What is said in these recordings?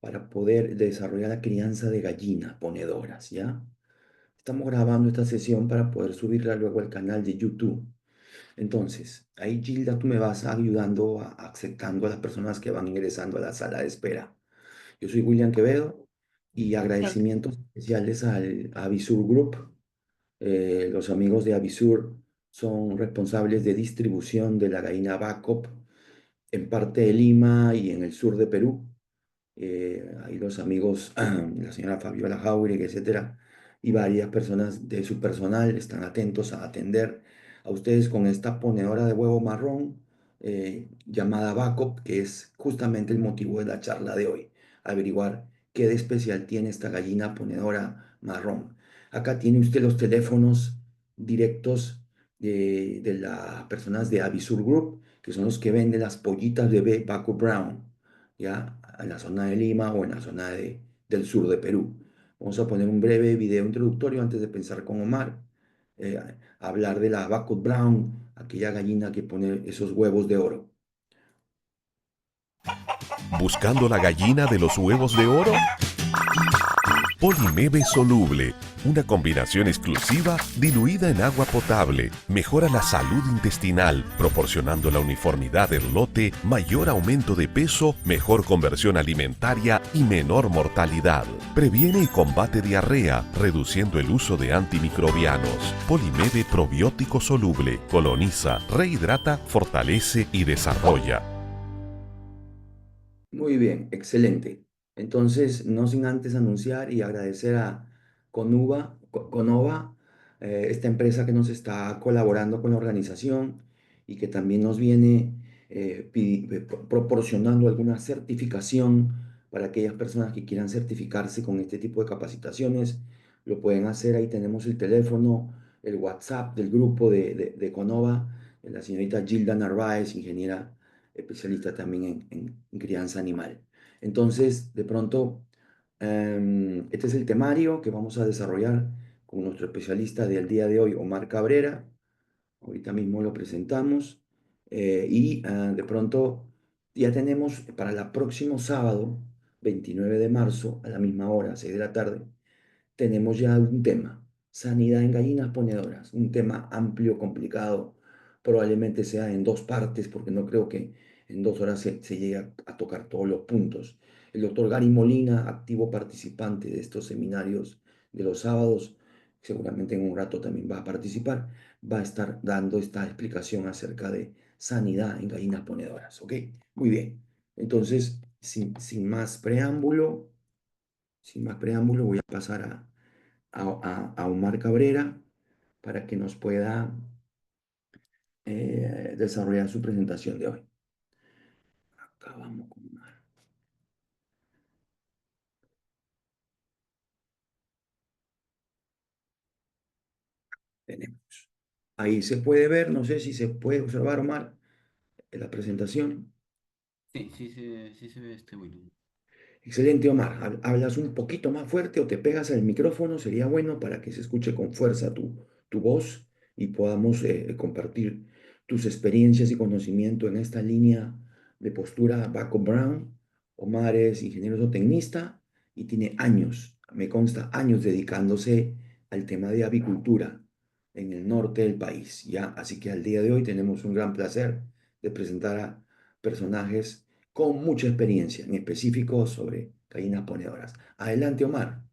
para poder desarrollar la crianza de gallinas ponedoras, ¿ya? Estamos grabando esta sesión para poder subirla luego al canal de YouTube. Entonces, ahí Gilda, tú me vas ayudando, aceptando a las personas que van ingresando a la sala de espera. Yo soy William Quevedo y Sí. agradecimientos especiales al Avisur Group. Los amigos de Avisur son responsables de distribución de la gallina Bacop en parte de Lima y en el sur de Perú. Ahí los amigos, la señora Fabiola Jauregui, etcétera, y varias personas de su personal están atentos a atender a ustedes con esta ponedora de huevo marrón llamada Bacop, que es justamente el motivo de la charla de hoy, averiguar qué de especial tiene esta gallina ponedora marrón. Acá tiene usted los teléfonos directos de las personas de Avisur Group, que son los que venden las pollitas bebé Bacop Brown, ya en la zona de Lima o en la zona del sur de Perú. Vamos a poner un breve video introductorio antes de pensar con Omar, eh, hablar de la Bacot Brown, aquella gallina que pone esos huevos de oro. ¿Buscando la gallina de los huevos de oro? Polimebe soluble, una combinación exclusiva diluida en agua potable, mejora la salud intestinal, proporcionando la uniformidad del lote, mayor aumento de peso, mejor conversión alimentaria y menor mortalidad. Previene y combate diarrea, reduciendo el uso de antimicrobianos. Polimebe probiótico soluble, coloniza, rehidrata, fortalece y desarrolla. Muy bien, excelente. Entonces, no sin antes anunciar y agradecer a Conova, esta empresa que nos está colaborando con la organización y que también nos viene proporcionando alguna certificación para aquellas personas que quieran certificarse con este tipo de capacitaciones. Lo pueden hacer, ahí tenemos el teléfono, el WhatsApp del grupo de Conova, la señorita Gilda Narváez, ingeniera especialista también en crianza animal. Entonces, de pronto, este es el temario que vamos a desarrollar con nuestro especialista del día de hoy, Omar Cabrera. Ahorita mismo lo presentamos. De pronto ya tenemos para el próximo sábado, 29 de marzo, a la misma hora, 6 de la tarde, tenemos ya un tema, sanidad en gallinas ponedoras, un tema amplio, complicado, probablemente sea en dos partes, porque no creo que en 2 horas se llegue a tocar todos los puntos. El doctor Gary Molina, activo participante de estos seminarios de los sábados, seguramente en un rato también va a participar, va a estar dando esta explicación acerca de sanidad en gallinas ponedoras, ¿ok? Muy bien. Entonces, sin más preámbulo, voy a pasar a Omar Cabrera para que nos pueda desarrollar su presentación de hoy. Acá vamos con Omar. Tenemos. Ahí se puede ver, no sé si se puede observar, Omar, en la presentación. Sí, sí se ve William. Excelente, Omar. Hablas un poquito más fuerte o te pegas al micrófono, sería bueno para que se escuche con fuerza tu voz y podamos compartir tus experiencias y conocimiento en esta línea de postura Baco Brown. Omar es ingeniero zootecnista y tiene años, me consta, años dedicándose al tema de avicultura en el norte del país, ¿ya? Así que al día de hoy tenemos un gran placer de presentar a personajes con mucha experiencia, en específico sobre gallinas ponedoras. Adelante, Omar.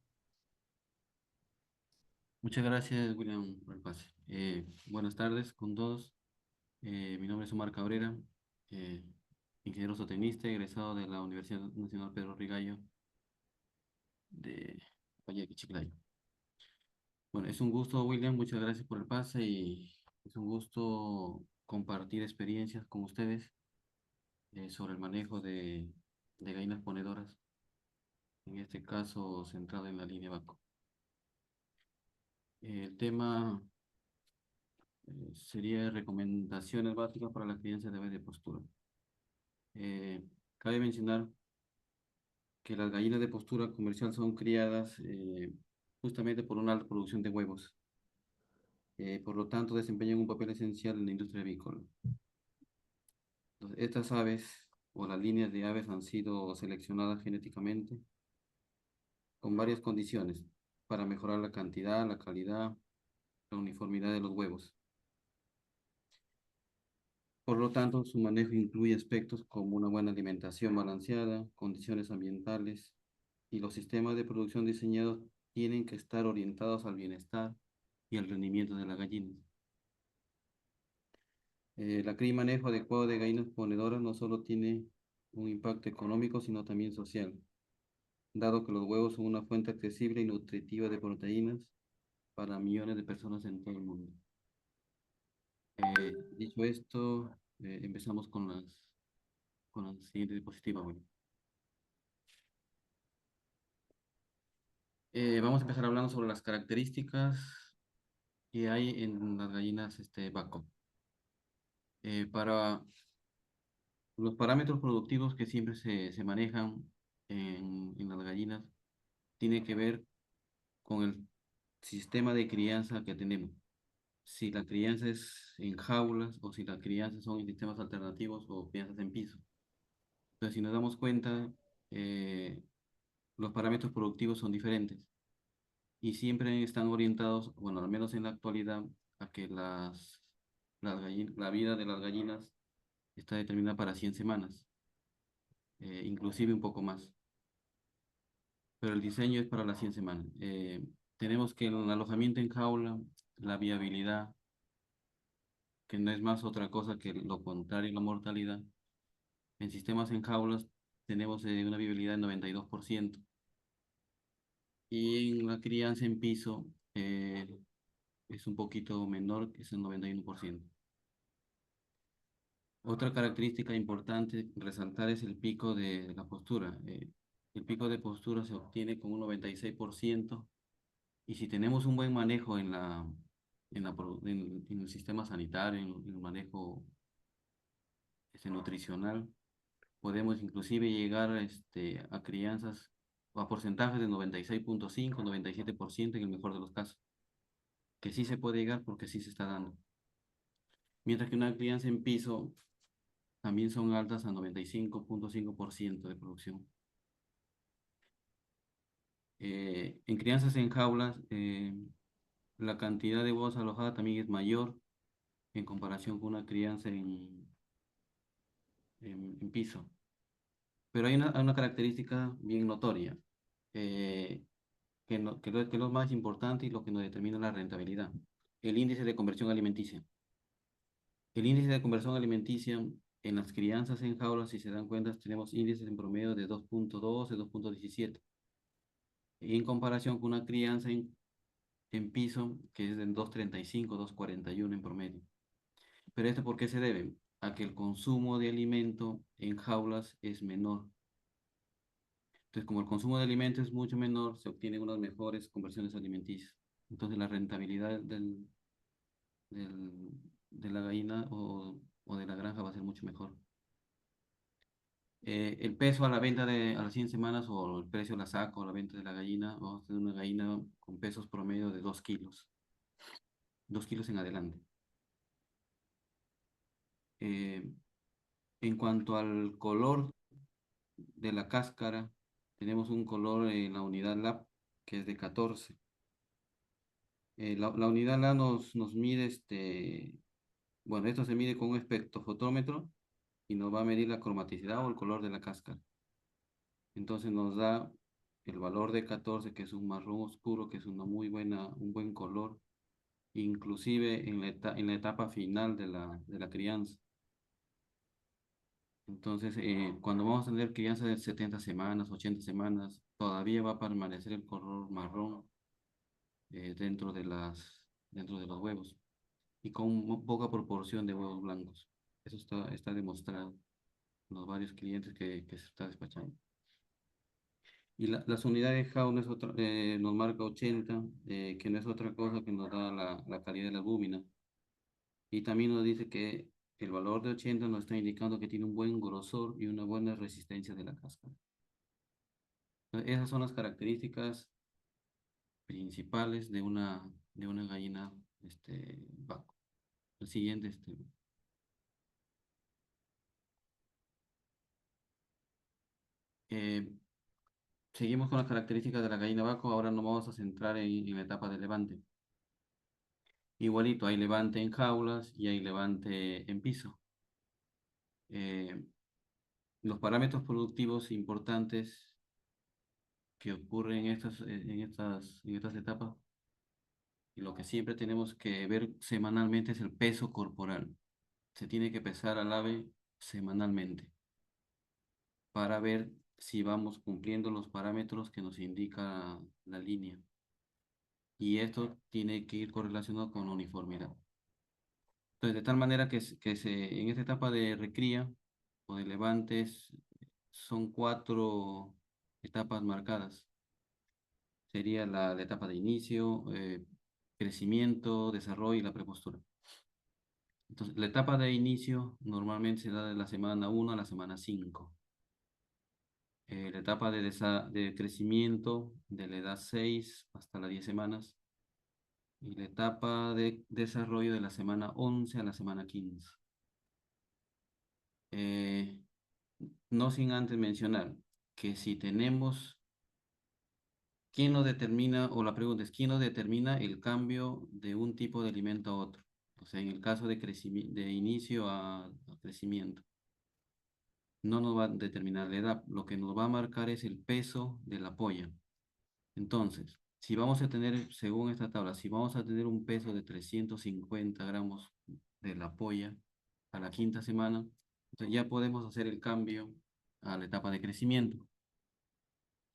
Muchas gracias, William, por el pase. Buenas tardes con todos. Mi nombre es Omar Cabrera, eh, ingeniero zootecnista, egresado de la Universidad Nacional Pedro Rigallo de Valle Chiclayo. Bueno, es un gusto, William, muchas gracias por el pase y es un gusto compartir experiencias con ustedes sobre el manejo de gallinas ponedoras, en este caso centrado en la línea Baco. El tema sería recomendaciones básicas para la crianza de aves de postura. Eh, Cabe mencionar que las gallinas de postura comercial son criadas justamente por una alta producción de huevos. Por lo tanto, desempeñan un papel esencial en la industria avícola. Entonces, estas aves o las líneas de aves han sido seleccionadas genéticamente con varias condiciones para mejorar la cantidad, la calidad, la uniformidad de los huevos. Por lo tanto, su manejo incluye aspectos como una buena alimentación balanceada, condiciones ambientales, y los sistemas de producción diseñados tienen que estar orientados al bienestar y al rendimiento de las gallinas. La cría y manejo adecuado de gallinas ponedoras no solo tiene un impacto económico, sino también social, dado que los huevos son una fuente accesible y nutritiva de proteínas para millones de personas en todo el mundo. Dicho esto, empezamos con la siguiente diapositiva. Bueno. Vamos a empezar hablando sobre las características que hay en las gallinas vaco. Para los parámetros productivos que siempre se manejan en las gallinas, tiene que ver con el sistema de crianza que tenemos. Si la crianza es en jaulas o si la crianza son en sistemas alternativos o crianzas en piso. Entonces, si nos damos cuenta, eh, los parámetros productivos son diferentes y siempre están orientados, bueno, al menos en la actualidad, a que la vida de las gallinas está determinada para 100 semanas, inclusive un poco más. Pero el diseño es para las 100 semanas. Tenemos que el alojamiento en jaula, la viabilidad, que no es más otra cosa que lo contrario, la mortalidad. En sistemas en jaulas tenemos una viabilidad del 92%. Y en la crianza en piso es un poquito menor, que es el 91%. Otra característica importante resaltar es el pico de la postura. El pico de postura se obtiene con un 96%, y si tenemos un buen manejo en el sistema sanitario, en el manejo nutricional, podemos inclusive llegar a crianzas o a porcentajes de 96.5, 97% en el mejor de los casos, que sí se puede llegar porque sí se está dando. Mientras que una crianza en piso también son altas a 95.5% de producción. En crianzas en jaulas, la cantidad de huevos alojada también es mayor en comparación con una crianza en piso. Pero hay una característica bien notoria, eh, que es lo más importante y lo que nos determina la rentabilidad: el índice de conversión alimenticia. El índice de conversión alimenticia en las crianzas en jaulas, si se dan cuenta, tenemos índices en promedio de 2.12, 2.17, y en comparación con una crianza en piso, que es de 2.35, 2.41 en promedio. ¿Pero esto por qué se debe? A que el consumo de alimento en jaulas es menor. Entonces, como el consumo de alimento es mucho menor, se obtienen unas mejores conversiones alimenticias. Entonces, la rentabilidad de la gallina o de la granja va a ser mucho mejor. El peso a la venta a las 100 semanas, o el precio a la saca o la venta de la gallina, vamos a tener una gallina con pesos promedio de 2 kilos. 2 kilos en adelante. Eh, en cuanto al color de la cáscara, tenemos un color en la unidad LAB que es de 14. La unidad LAB nos mide, bueno, esto se mide con un espectrofotómetro y nos va a medir la cromaticidad o el color de la cáscara. Entonces nos da el valor de 14, que es un marrón oscuro, que es un buen color, inclusive en la etapa final de la crianza. Entonces, cuando vamos a tener crianza de 70 semanas, 80 semanas, todavía va a permanecer el color marrón dentro de los huevos, y con poca proporción de huevos blancos. Eso está demostrado en los varios clientes que se está despachando. Y las unidades jaula nos marca 80, que no es otra cosa que nos da la calidad de la albúmina. Y también nos dice que el valor de 80 nos está indicando que tiene un buen grosor y una buena resistencia de la cáscara. Esas son las características principales de una gallina vaco. El siguiente. Eh, Seguimos con las características de la gallina vaco, ahora nos vamos a centrar en la etapa de levante. Igualito, hay levante en jaulas y hay levante en piso. Eh, los parámetros productivos importantes que ocurren en estas etapas, y lo que siempre tenemos que ver semanalmente es el peso corporal. Se tiene que pesar al ave semanalmente para ver si vamos cumpliendo los parámetros que nos indica la línea. Y esto tiene que ir correlacionado con la uniformidad. Entonces, de tal manera en esta etapa de recría o de levantes son 4 etapas marcadas. Sería la etapa de inicio, crecimiento, desarrollo y la prepostura. Entonces, la etapa de inicio normalmente se da de la semana 1 a la semana 5. La etapa de crecimiento de la edad 6 hasta las 10 semanas. Y la etapa de desarrollo de la semana 11 a la semana 15. Eh, no sin antes mencionar que si tenemos, ¿quién nos determina, o la pregunta es, ¿quién nos determina el cambio de un tipo de alimento a otro? O sea, en el caso de inicio a crecimiento, no nos va a determinar la edad, lo que nos va a marcar es el peso de la polla. Entonces, si vamos a tener, según esta tabla, si vamos a tener un peso de 350 gramos de la polla a la 5ª semana, entonces ya podemos hacer el cambio a la etapa de crecimiento.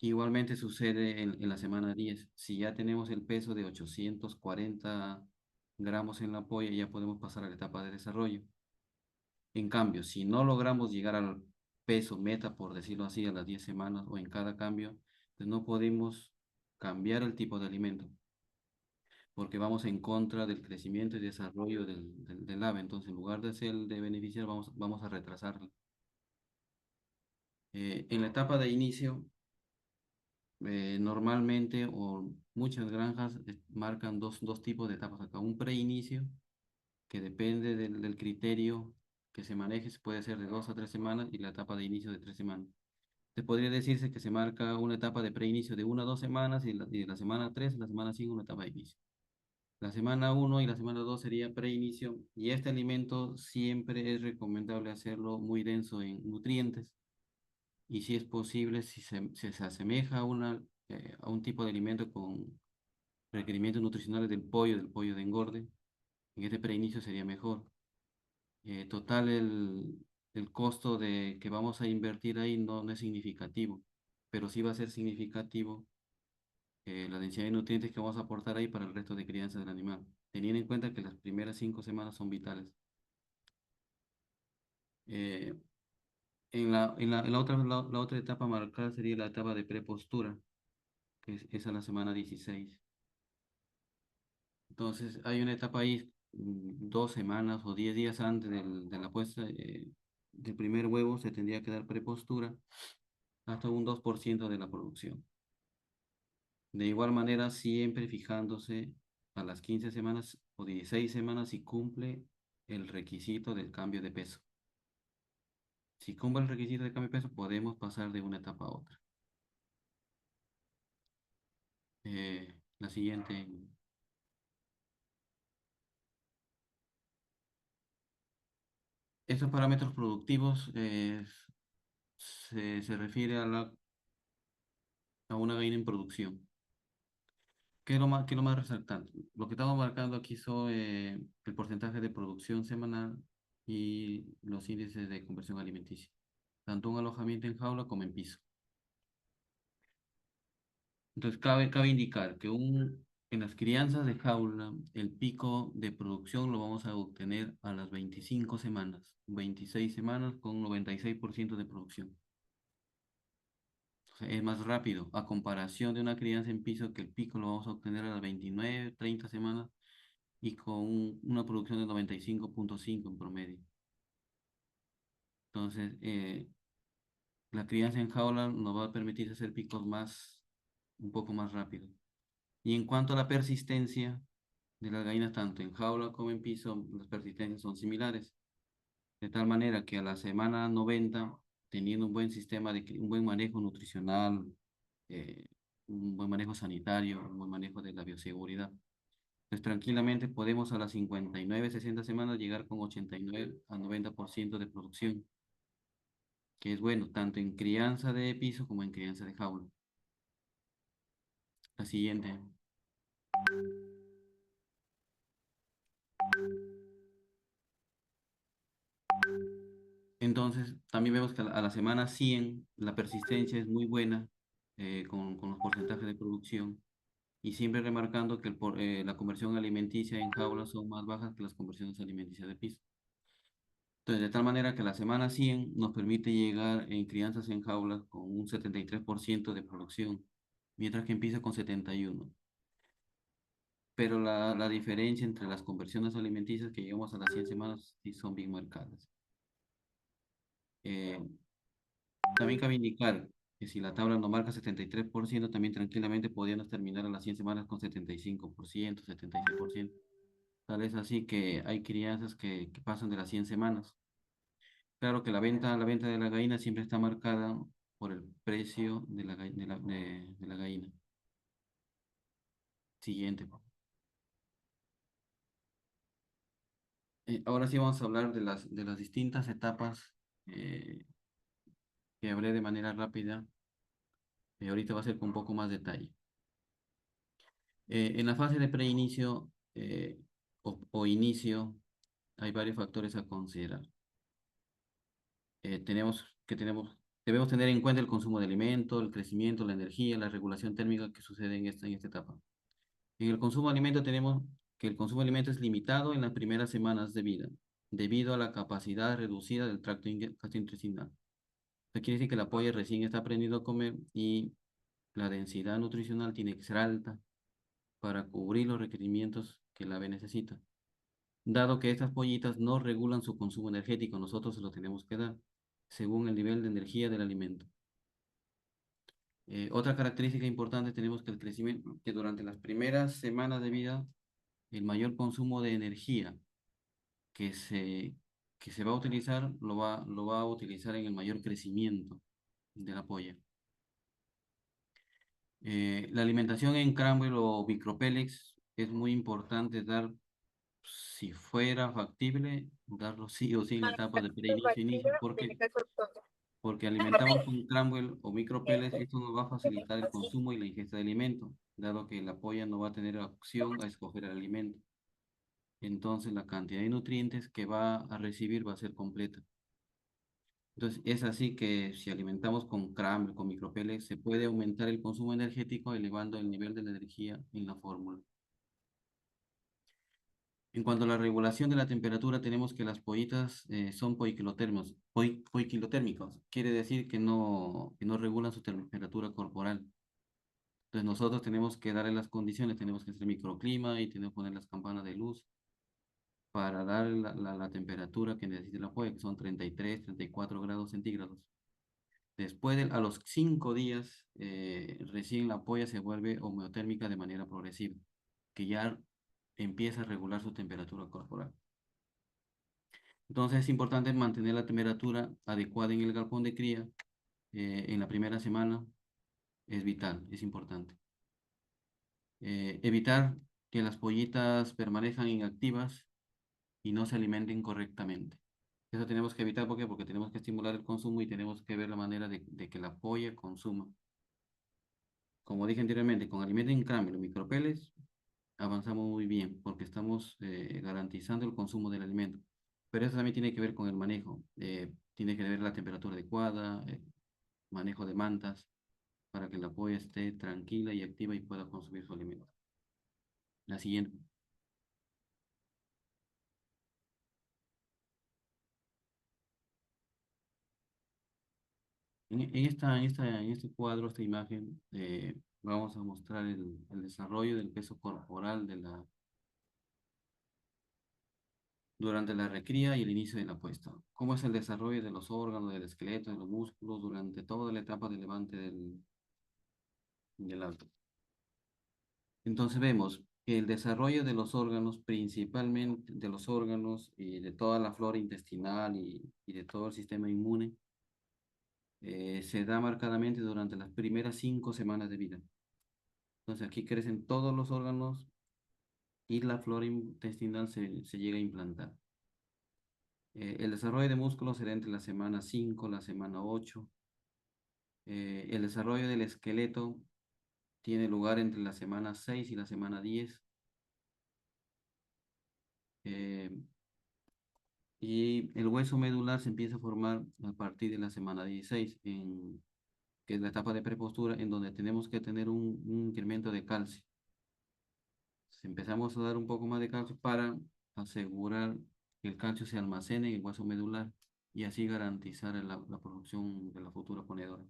Igualmente sucede en la semana 10. Si ya tenemos el peso de 840 gramos en la polla, ya podemos pasar a la etapa de desarrollo. En cambio, si no logramos llegar al peso meta, por decirlo así, a las 10 semanas o en cada cambio, pues no podemos cambiar el tipo de alimento, porque vamos en contra del crecimiento y desarrollo del ave. Entonces, en lugar de ser de beneficiar, vamos a retrasarlo. En la etapa de inicio, normalmente o muchas granjas marcan dos tipos de etapas acá. Un preinicio, que depende del criterio que se maneje, puede ser de 2 a 3 semanas y la etapa de inicio de 3 semanas. Se podría decirse que se marca una etapa de preinicio de 1 a 2 semanas y de la semana 3 a la semana 5 una etapa de inicio. La semana 1 y la semana 2 sería preinicio y este alimento siempre es recomendable hacerlo muy denso en nutrientes y si es posible, si se asemeja a un tipo de alimento con requerimientos nutricionales del pollo de engorde, en este preinicio sería mejor. Total, el costo que vamos a invertir ahí no es significativo, pero sí va a ser significativo la densidad de nutrientes que vamos a aportar ahí para el resto de crianza del animal, teniendo en cuenta que las primeras 5 semanas son vitales. Eh, la otra etapa marcada sería la etapa de prepostura, que es a la semana 16. Entonces, hay una etapa ahí, 2 semanas o 10 días antes de la puesta del primer huevo, se tendría que dar prepostura hasta un 2% de la producción. De igual manera, siempre fijándose a las 15 semanas o 16 semanas si cumple el requisito del cambio de peso. Si cumple el requisito de cambio de peso, podemos pasar de una etapa a otra. La siguiente. Estos parámetros productivos se refiere a una gallina en producción. ¿Qué es lo más resaltante? Lo que estamos marcando aquí son el porcentaje de producción semanal y los índices de conversión alimenticia, tanto un alojamiento en jaula como en piso. Entonces, cabe indicar que en las crianzas de jaula, el pico de producción lo vamos a obtener a las 25 semanas, 26 semanas con 96% de producción. O sea, es más rápido a comparación de una crianza en piso que el pico lo vamos a obtener a las 29, 30 semanas y con una producción de 95.5 en promedio. Entonces, la crianza en jaula nos va a permitir hacer picos un poco más rápido. Y en cuanto a la persistencia de las gallinas, tanto en jaula como en piso, las persistencias son similares. De tal manera que a la semana 90 teniendo un buen sistema, un buen manejo nutricional, eh, un buen manejo sanitario, un buen manejo de la bioseguridad, pues tranquilamente podemos a las 59, 60 semanas llegar con 89 a 90% de producción, que es bueno, tanto en crianza de piso como en crianza de jaula. La siguiente. Entonces, también vemos que a la semana 100 la persistencia es muy buena con los porcentajes de producción y siempre remarcando que la conversión alimenticia en jaulas son más bajas que las conversiones alimenticias de piso. Entonces, de tal manera que la semana 100 nos permite llegar en crianzas en jaulas con un 73% de producción, mientras que empieza con 71%. Pero la diferencia entre las conversiones alimenticias que llegamos a las 100 semanas sí son bien marcadas. Eh, También cabe indicar que si la tabla nos marca 73%, también tranquilamente podríamos terminar a las 100 semanas con 75%, 76%. Tal es así que hay crianzas que pasan de las 100 semanas. Claro que la venta de la gallina siempre está marcada por el precio de la gallina. Siguiente. Ahora sí vamos a hablar de las distintas etapas eh, que hablé de manera rápida. Ahorita va a ser con un poco más detalle. En la fase de preinicio o inicio hay varios factores a considerar. Debemos tener en cuenta el consumo de alimento, el crecimiento, la energía, la regulación térmica que sucede en esta etapa. En el consumo de alimento tenemos que el consumo de alimento es limitado en las primeras semanas de vida, debido a la capacidad reducida del tracto gastrointestinal. Esto quiere decir que la polla recién está aprendiendo a comer y la densidad nutricional tiene que ser alta para cubrir los requerimientos que el ave necesita. Dado que estas pollitas no regulan su consumo energético, nosotros se lo tenemos que dar según el nivel de energía del alimento. Otra característica importante tenemos que el crecimiento, que durante las primeras semanas de vida, el mayor consumo de energía que se, que se va a utilizar, lo va a utilizar en el mayor crecimiento de la polla. La alimentación en Cranwell o Micropelex es muy importante dar, si fuera factible, darlo sí o sí en la etapa de preinicio-inicio. ¿Por qué? Porque alimentamos con Cranwell o Micropellets, esto nos va a facilitar el consumo y la ingesta de alimento, dado que la polla no va a tener opción a escoger el alimento. Entonces la cantidad de nutrientes que va a recibir va a ser completa. Entonces es así que si alimentamos con Cranwell, con Micropellets, se puede aumentar el consumo energético elevando el nivel de la energía en la fórmula. En cuanto a la regulación de la temperatura, tenemos que las pollitas son poiquilotérmicos. Quiere decir que no regulan su temperatura corporal. Entonces nosotros tenemos que darle las condiciones, tenemos que hacer microclima y tenemos que poner las campanas de luz para dar la temperatura que necesita la polla, que son 33, 34 grados centígrados. Después, a los 5 días, recién la polla se vuelve homeotérmica de manera progresiva, que ya empieza a regular su temperatura corporal. Entonces es importante mantener la temperatura adecuada en el galpón de cría en la primera semana, es vital, es importante. Evitar que las pollitas permanezcan inactivas y no se alimenten correctamente. Eso tenemos que evitar, ¿por qué? Porque tenemos que estimular el consumo y tenemos que ver la manera de que la polla consuma. Como dije anteriormente, con alimento en cambio, los micropeles, avanzamos muy bien porque estamos garantizando el consumo del alimento. Pero eso también tiene que ver con el manejo. Tiene que ver la temperatura adecuada, manejo de mantas, para que la polla esté tranquila y activa y pueda consumir su alimento. La siguiente. En este cuadro, esta imagen, vamos a mostrar el desarrollo del peso corporal durante la recría y el inicio de la puesta. ¿Cómo es el desarrollo de los órganos, del esqueleto, de los músculos durante toda la etapa de levante del alto? Entonces vemos que el desarrollo de los órganos, principalmente de los órganos y de toda la flora intestinal y de todo el sistema inmune, Se da marcadamente durante las primeras 5 semanas de vida. Entonces aquí crecen todos los órganos y la flora intestinal se llega a implantar. El desarrollo de músculos será entre la semana 5 la semana 8. El desarrollo del esqueleto tiene lugar entre la semana 6 y la semana 10. eh, y el hueso medular se empieza a formar a partir de la semana 16, que es la etapa de prepostura, en donde tenemos que tener un incremento de calcio. Empezamos a dar un poco más de calcio para asegurar que el calcio se almacene en el hueso medular y así garantizar la producción de la futura ponedora.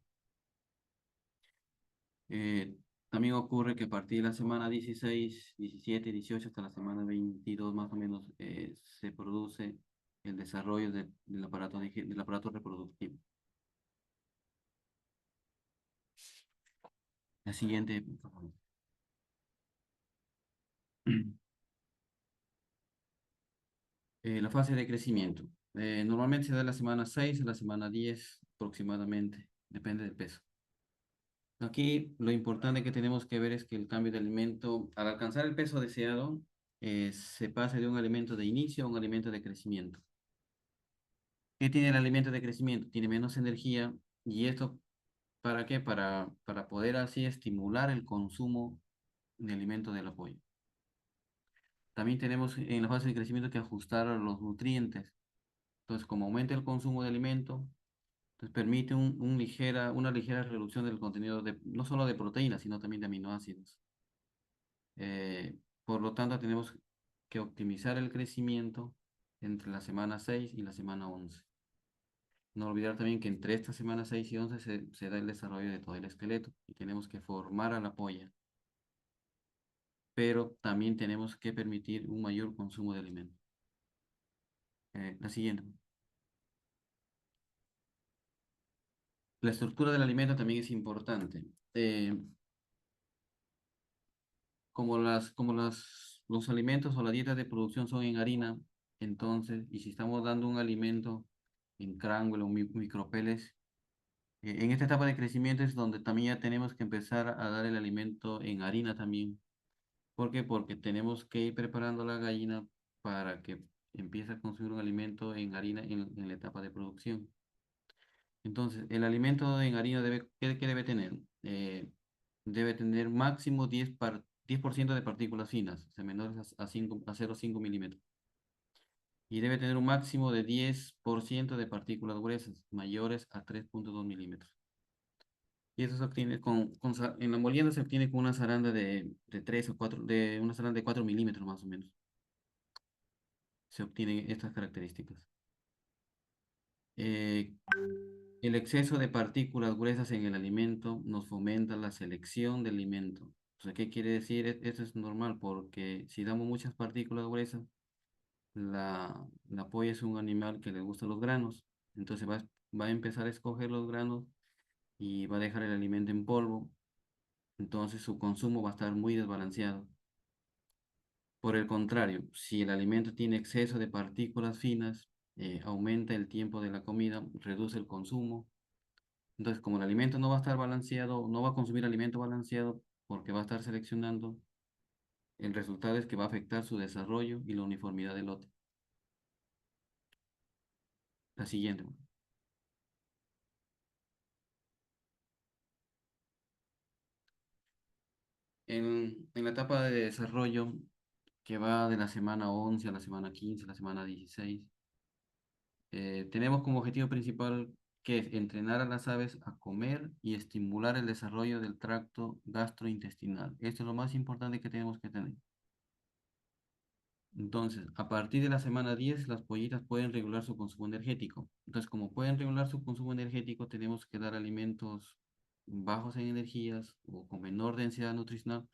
También ocurre que a partir de la semana 16, 17, 18 hasta la semana 22 más o menos se produce el desarrollo del aparato reproductivo. La siguiente, por favor. La fase de crecimiento. Normalmente se da de la semana 6 a la semana 10 aproximadamente, depende del peso. Aquí lo importante que tenemos que ver es que el cambio de alimento, al alcanzar el peso deseado, se pasa de un alimento de inicio a un alimento de crecimiento. ¿Qué tiene el alimento de crecimiento? Tiene menos energía y esto, ¿para qué? Para poder así estimular el consumo de alimento del apoyo. También tenemos en la fase de crecimiento que ajustar a los nutrientes. Entonces, como aumenta el consumo de alimento, entonces permite una ligera reducción del contenido no solo de proteínas, sino también de aminoácidos. Por lo tanto, tenemos que optimizar el crecimiento entre la semana 6 y la semana 11. No olvidar también que entre estas semanas 6 y 11 se da el desarrollo de todo el esqueleto y tenemos que formar a la polla, pero también tenemos que permitir un mayor consumo de alimento. La siguiente. La estructura del alimento también es importante. Los alimentos o la dieta de producción son en harina, entonces, y si estamos dando un alimento en crángulo o micropeles, en esta etapa de crecimiento es donde también ya tenemos que empezar a dar el alimento en harina también. ¿Por qué? Porque tenemos que ir preparando la gallina para que empiece a consumir un alimento en harina en la etapa de producción. Entonces, el alimento en harina ¿qué debe tener? Debe tener máximo 10% de partículas finas, o sea, menores a 0,5 milímetros. Y debe tener un máximo de 10% de partículas gruesas, mayores a 3,2 milímetros. Y eso se obtiene en la molienda se obtiene con una zaranda de 3 o 4, una zaranda de 4 milímetros más o menos. Se obtienen estas características. Eh, el exceso de partículas gruesas en el alimento nos fomenta la selección del alimento. O sea, ¿qué quiere decir? Esto es normal porque si damos muchas partículas gruesas, la polla es un animal que le gustan los granos. Entonces va a empezar a escoger los granos y va a dejar el alimento en polvo. Entonces su consumo va a estar muy desbalanceado. Por el contrario, si el alimento tiene exceso de partículas finas, aumenta el tiempo de la comida, reduce el consumo. Entonces, como el alimento no va a estar balanceado, no va a consumir alimento balanceado porque va a estar seleccionando, el resultado es que va a afectar su desarrollo y la uniformidad del lote. La siguiente. En la etapa de desarrollo, que va de la semana 11 a la semana 15, a la semana 16, tenemos como objetivo principal que es entrenar a las aves a comer y estimular el desarrollo del tracto gastrointestinal. Esto es lo más importante que tenemos que tener. Entonces, a partir de la semana 10, las pollitas pueden regular su consumo energético. Entonces, como pueden regular su consumo energético, tenemos que dar alimentos bajos en energías o con menor densidad nutricional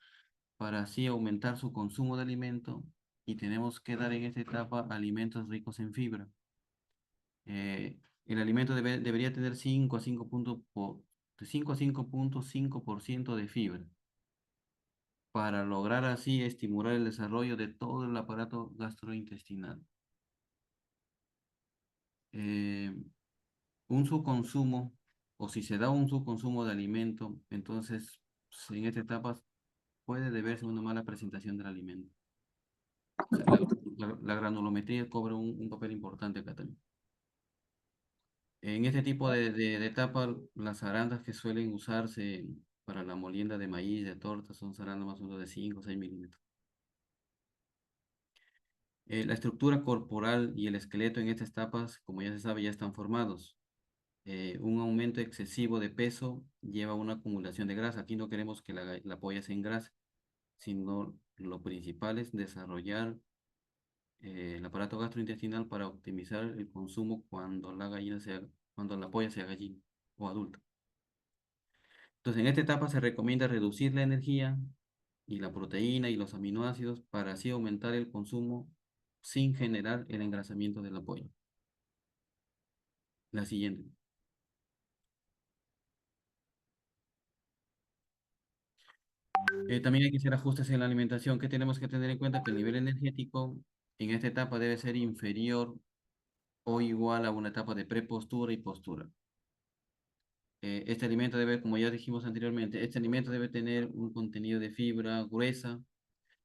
para así aumentar su consumo de alimento y tenemos que dar en esta etapa alimentos ricos en fibra. El alimento debería tener 5 a 5,5% de fibra para lograr así estimular el desarrollo de todo el aparato gastrointestinal. Eh, un subconsumo o si se da un subconsumo de alimento, entonces en esta etapa puede deberse a una mala presentación del alimento. O sea, la granulometría cobra un papel importante acá también. En este tipo de etapa, las zarandas que suelen usarse para la molienda de maíz, de torta, son zarandas más o menos de 5 o 6 milímetros. La estructura corporal y el esqueleto en estas etapas, como ya se sabe, ya están formados. Un aumento excesivo de peso lleva a una acumulación de grasa. Aquí no queremos que la polla se engrase, sino lo principal es desarrollar el aparato gastrointestinal para optimizar el consumo cuando la polla sea gallina o adulta. Entonces, en esta etapa se recomienda reducir la energía y la proteína y los aminoácidos para así aumentar el consumo sin generar el engrasamiento de la polla. La siguiente. También hay que hacer ajustes en la alimentación. ¿Qué tenemos que tener en cuenta? Que el nivel energético en esta etapa debe ser inferior o igual a una etapa de prepostura y postura. Este alimento debe, como ya dijimos anteriormente, este alimento debe tener un contenido de fibra gruesa.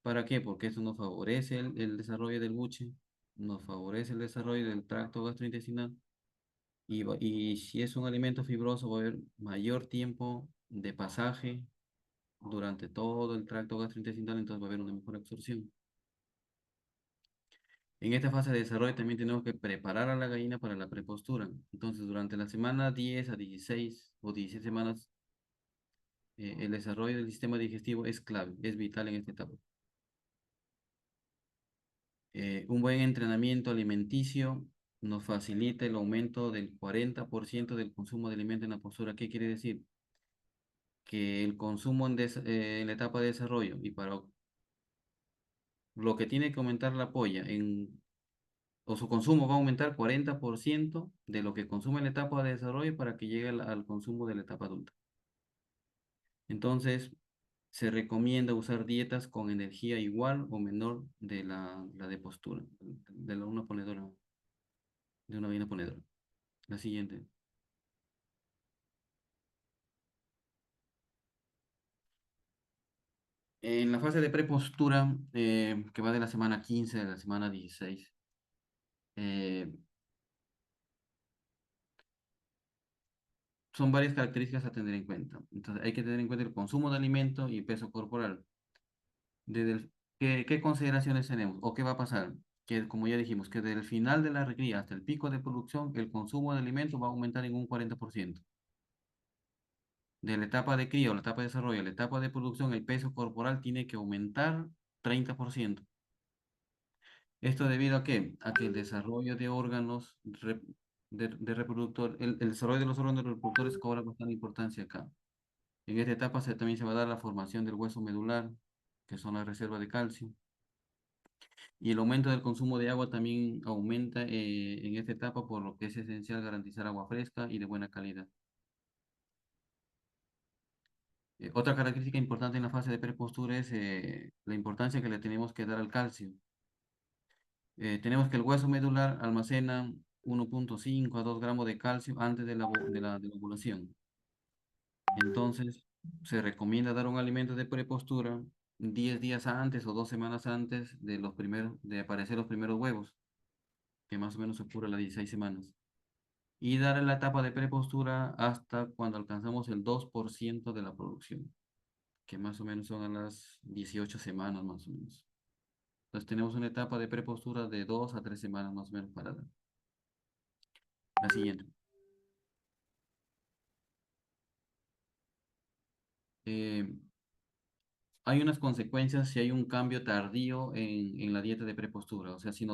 ¿Para qué? Porque eso nos favorece el desarrollo del buche, nos favorece el desarrollo del tracto gastrointestinal y si es un alimento fibroso va a haber mayor tiempo de pasaje durante todo el tracto gastrointestinal, entonces va a haber una mejor absorción. En esta fase de desarrollo también tenemos que preparar a la gallina para la prepostura. Entonces, durante la semana 10 a 16 o 17 semanas, el desarrollo del sistema digestivo es clave, es vital en esta etapa. Un buen entrenamiento alimenticio nos facilita el aumento del 40% del consumo de alimento en la postura. ¿Qué quiere decir? Que el consumo en la etapa de desarrollo y para lo que tiene que aumentar la polla o su consumo va a aumentar 40% de lo que consume en la etapa de desarrollo para que llegue al consumo de la etapa adulta. Entonces, se recomienda usar dietas con energía igual o menor de la de postura, una ponedora, de una vaina ponedora. La siguiente. En la fase de prepostura, que va de la semana 15 a la semana 16, eh, son varias características a tener en cuenta. Entonces, hay que tener en cuenta el consumo de alimento y peso corporal. ¿Qué consideraciones tenemos? ¿O qué va a pasar? Que, como ya dijimos, que del final de la recría hasta el pico de producción, el consumo de alimentos va a aumentar en un 40%. De la etapa de cría o la etapa de desarrollo a la etapa de producción, el peso corporal tiene que aumentar 30%. ¿Esto debido a qué? A que el desarrollo de órganos de reproductor, el desarrollo de los órganos reproductores cobra bastante importancia acá. En esta etapa también se va a dar la formación del hueso medular, que son las reservas de calcio. Y el aumento del consumo de agua también aumenta en esta etapa, por lo que es esencial garantizar agua fresca y de buena calidad. Otra característica importante en la fase de prepostura es la importancia que le tenemos que dar al calcio. Tenemos que el hueso medular almacena 1,5 a 2 gramos de calcio antes de la ovulación. Entonces, se recomienda dar un alimento de prepostura 10 días antes o 2 semanas antes de aparecer los primeros huevos, que más o menos ocurre a las 16 semanas. Y dar la etapa de prepostura hasta cuando alcanzamos el 2% de la producción, que más o menos son a las 18 semanas más o menos. Entonces tenemos una etapa de prepostura de 2 a 3 semanas más o menos para dar. La siguiente. Eh, Hay unas consecuencias si hay un cambio tardío en la dieta de prepostura. O sea, si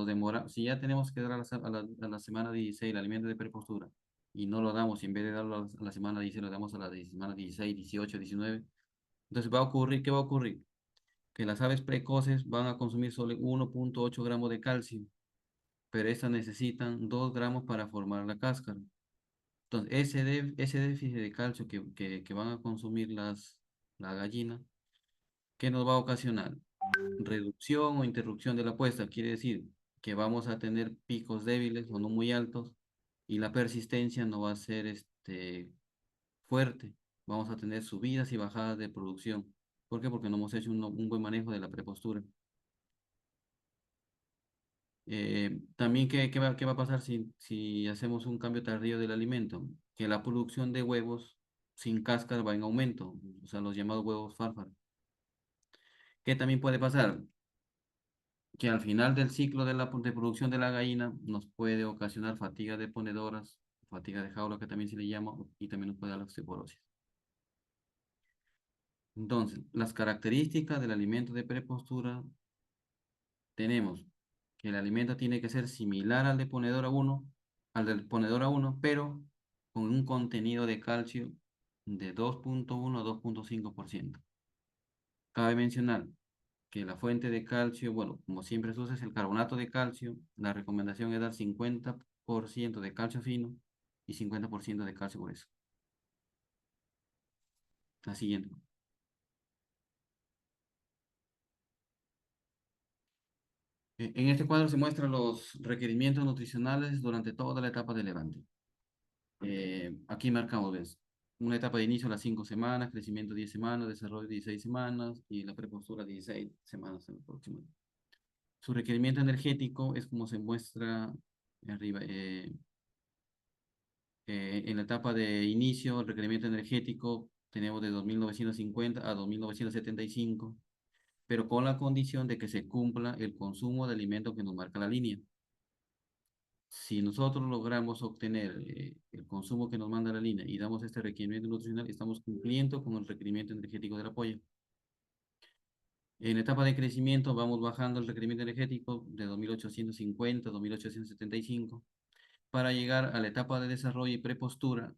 ya tenemos que dar a la semana 16 el alimento de prepostura y no lo damos, y en vez de darlo a la semana 16 lo damos a la semana 16, 18, 19, entonces ¿qué va a ocurrir? Que las aves precoces van a consumir solo 1,8 gramos de calcio, pero estas necesitan 2 gramos para formar la cáscara. Entonces, ese déficit de calcio que van a consumir la gallina, ¿qué nos va a ocasionar? Reducción o interrupción de la puesta, quiere decir que vamos a tener picos débiles o no muy altos y la persistencia no va a ser fuerte. Vamos a tener subidas y bajadas de producción. ¿Por qué? Porque no hemos hecho un buen manejo de la prepostura. También, qué va a pasar si hacemos un cambio tardío del alimento? Que la producción de huevos sin cáscara va en aumento, o sea, los llamados huevos fárfara. ¿Qué también puede pasar? Que al final del ciclo de producción de la gallina nos puede ocasionar fatiga de ponedoras, fatiga de jaula, que también se le llama, y también nos puede dar la osteoporosis. Entonces, las características del alimento de prepostura tenemos que el alimento tiene que ser similar al de ponedora 1, al del ponedora 1, pero con un contenido de calcio de 2,1 a 2,5%. Cabe mencionar que la fuente de calcio, bueno, como siempre se usa es el carbonato de calcio. La recomendación es dar 50% de calcio fino y 50% de calcio grueso. La siguiente. En este cuadro se muestran los requerimientos nutricionales durante toda la etapa de levante. Aquí marcamos, ¿ves? Una etapa de inicio a las 5 semanas, crecimiento 10 semanas, desarrollo 16 semanas y la prepostura 16 semanas en el próximo. Su requerimiento energético es como se muestra arriba. En la etapa de inicio, el requerimiento energético tenemos de 2.950 a 2.975, pero con la condición de que se cumpla el consumo de alimentos que nos marca la línea. Si nosotros logramos obtener el consumo que nos manda la línea y damos este requerimiento nutricional, estamos cumpliendo con el requerimiento energético de la polla. En la etapa de crecimiento vamos bajando el requerimiento energético de 2.850 a 2.875 para llegar a la etapa de desarrollo y prepostura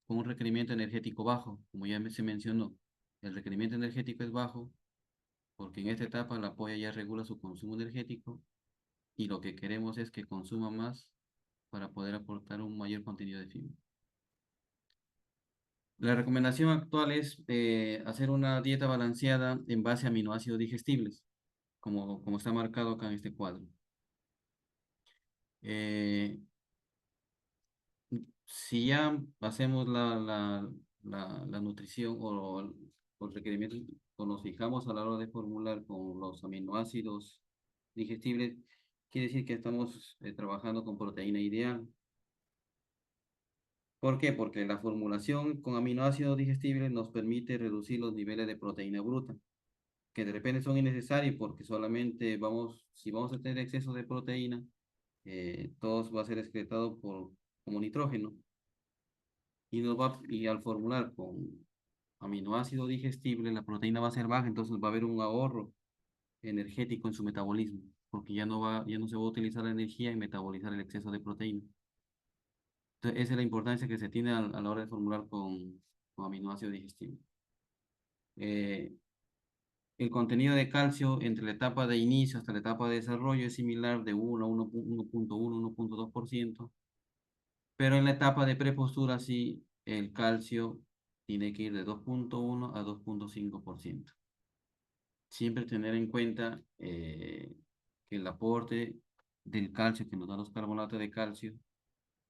con un requerimiento energético bajo, como ya se mencionó. El requerimiento energético es bajo porque en esta etapa la polla ya regula su consumo energético y lo que queremos es que consuma más para poder aportar un mayor contenido de fibra. La recomendación actual es hacer una dieta balanceada en base a aminoácidos digestibles, como está marcado acá en este cuadro. Eh, si ya hacemos la nutrición o el requerimiento, o nos fijamos a la hora de formular con los aminoácidos digestibles, quiere decir que estamos trabajando con proteína ideal. ¿Por qué? Porque la formulación con aminoácidos digestibles nos permite reducir los niveles de proteína bruta, que de repente son innecesarios porque solamente si vamos a tener exceso de proteína, todo va a ser excretado como nitrógeno y al formular con aminoácido digestible, la proteína va a ser baja, entonces va a haber un ahorro energético en su metabolismo, porque ya no se va a utilizar la energía en metabolizar el exceso de proteína. Entonces, esa es la importancia que se tiene a la hora de formular con aminoácido digestible. Eh, el contenido de calcio entre la etapa de inicio hasta la etapa de desarrollo es similar de 1 a 1,1, 1,2%, pero en la etapa de prepostura sí, el calcio tiene que ir de 2,1 a 2,5%. Siempre tener en cuenta que el aporte del calcio que nos dan los carbonatos de calcio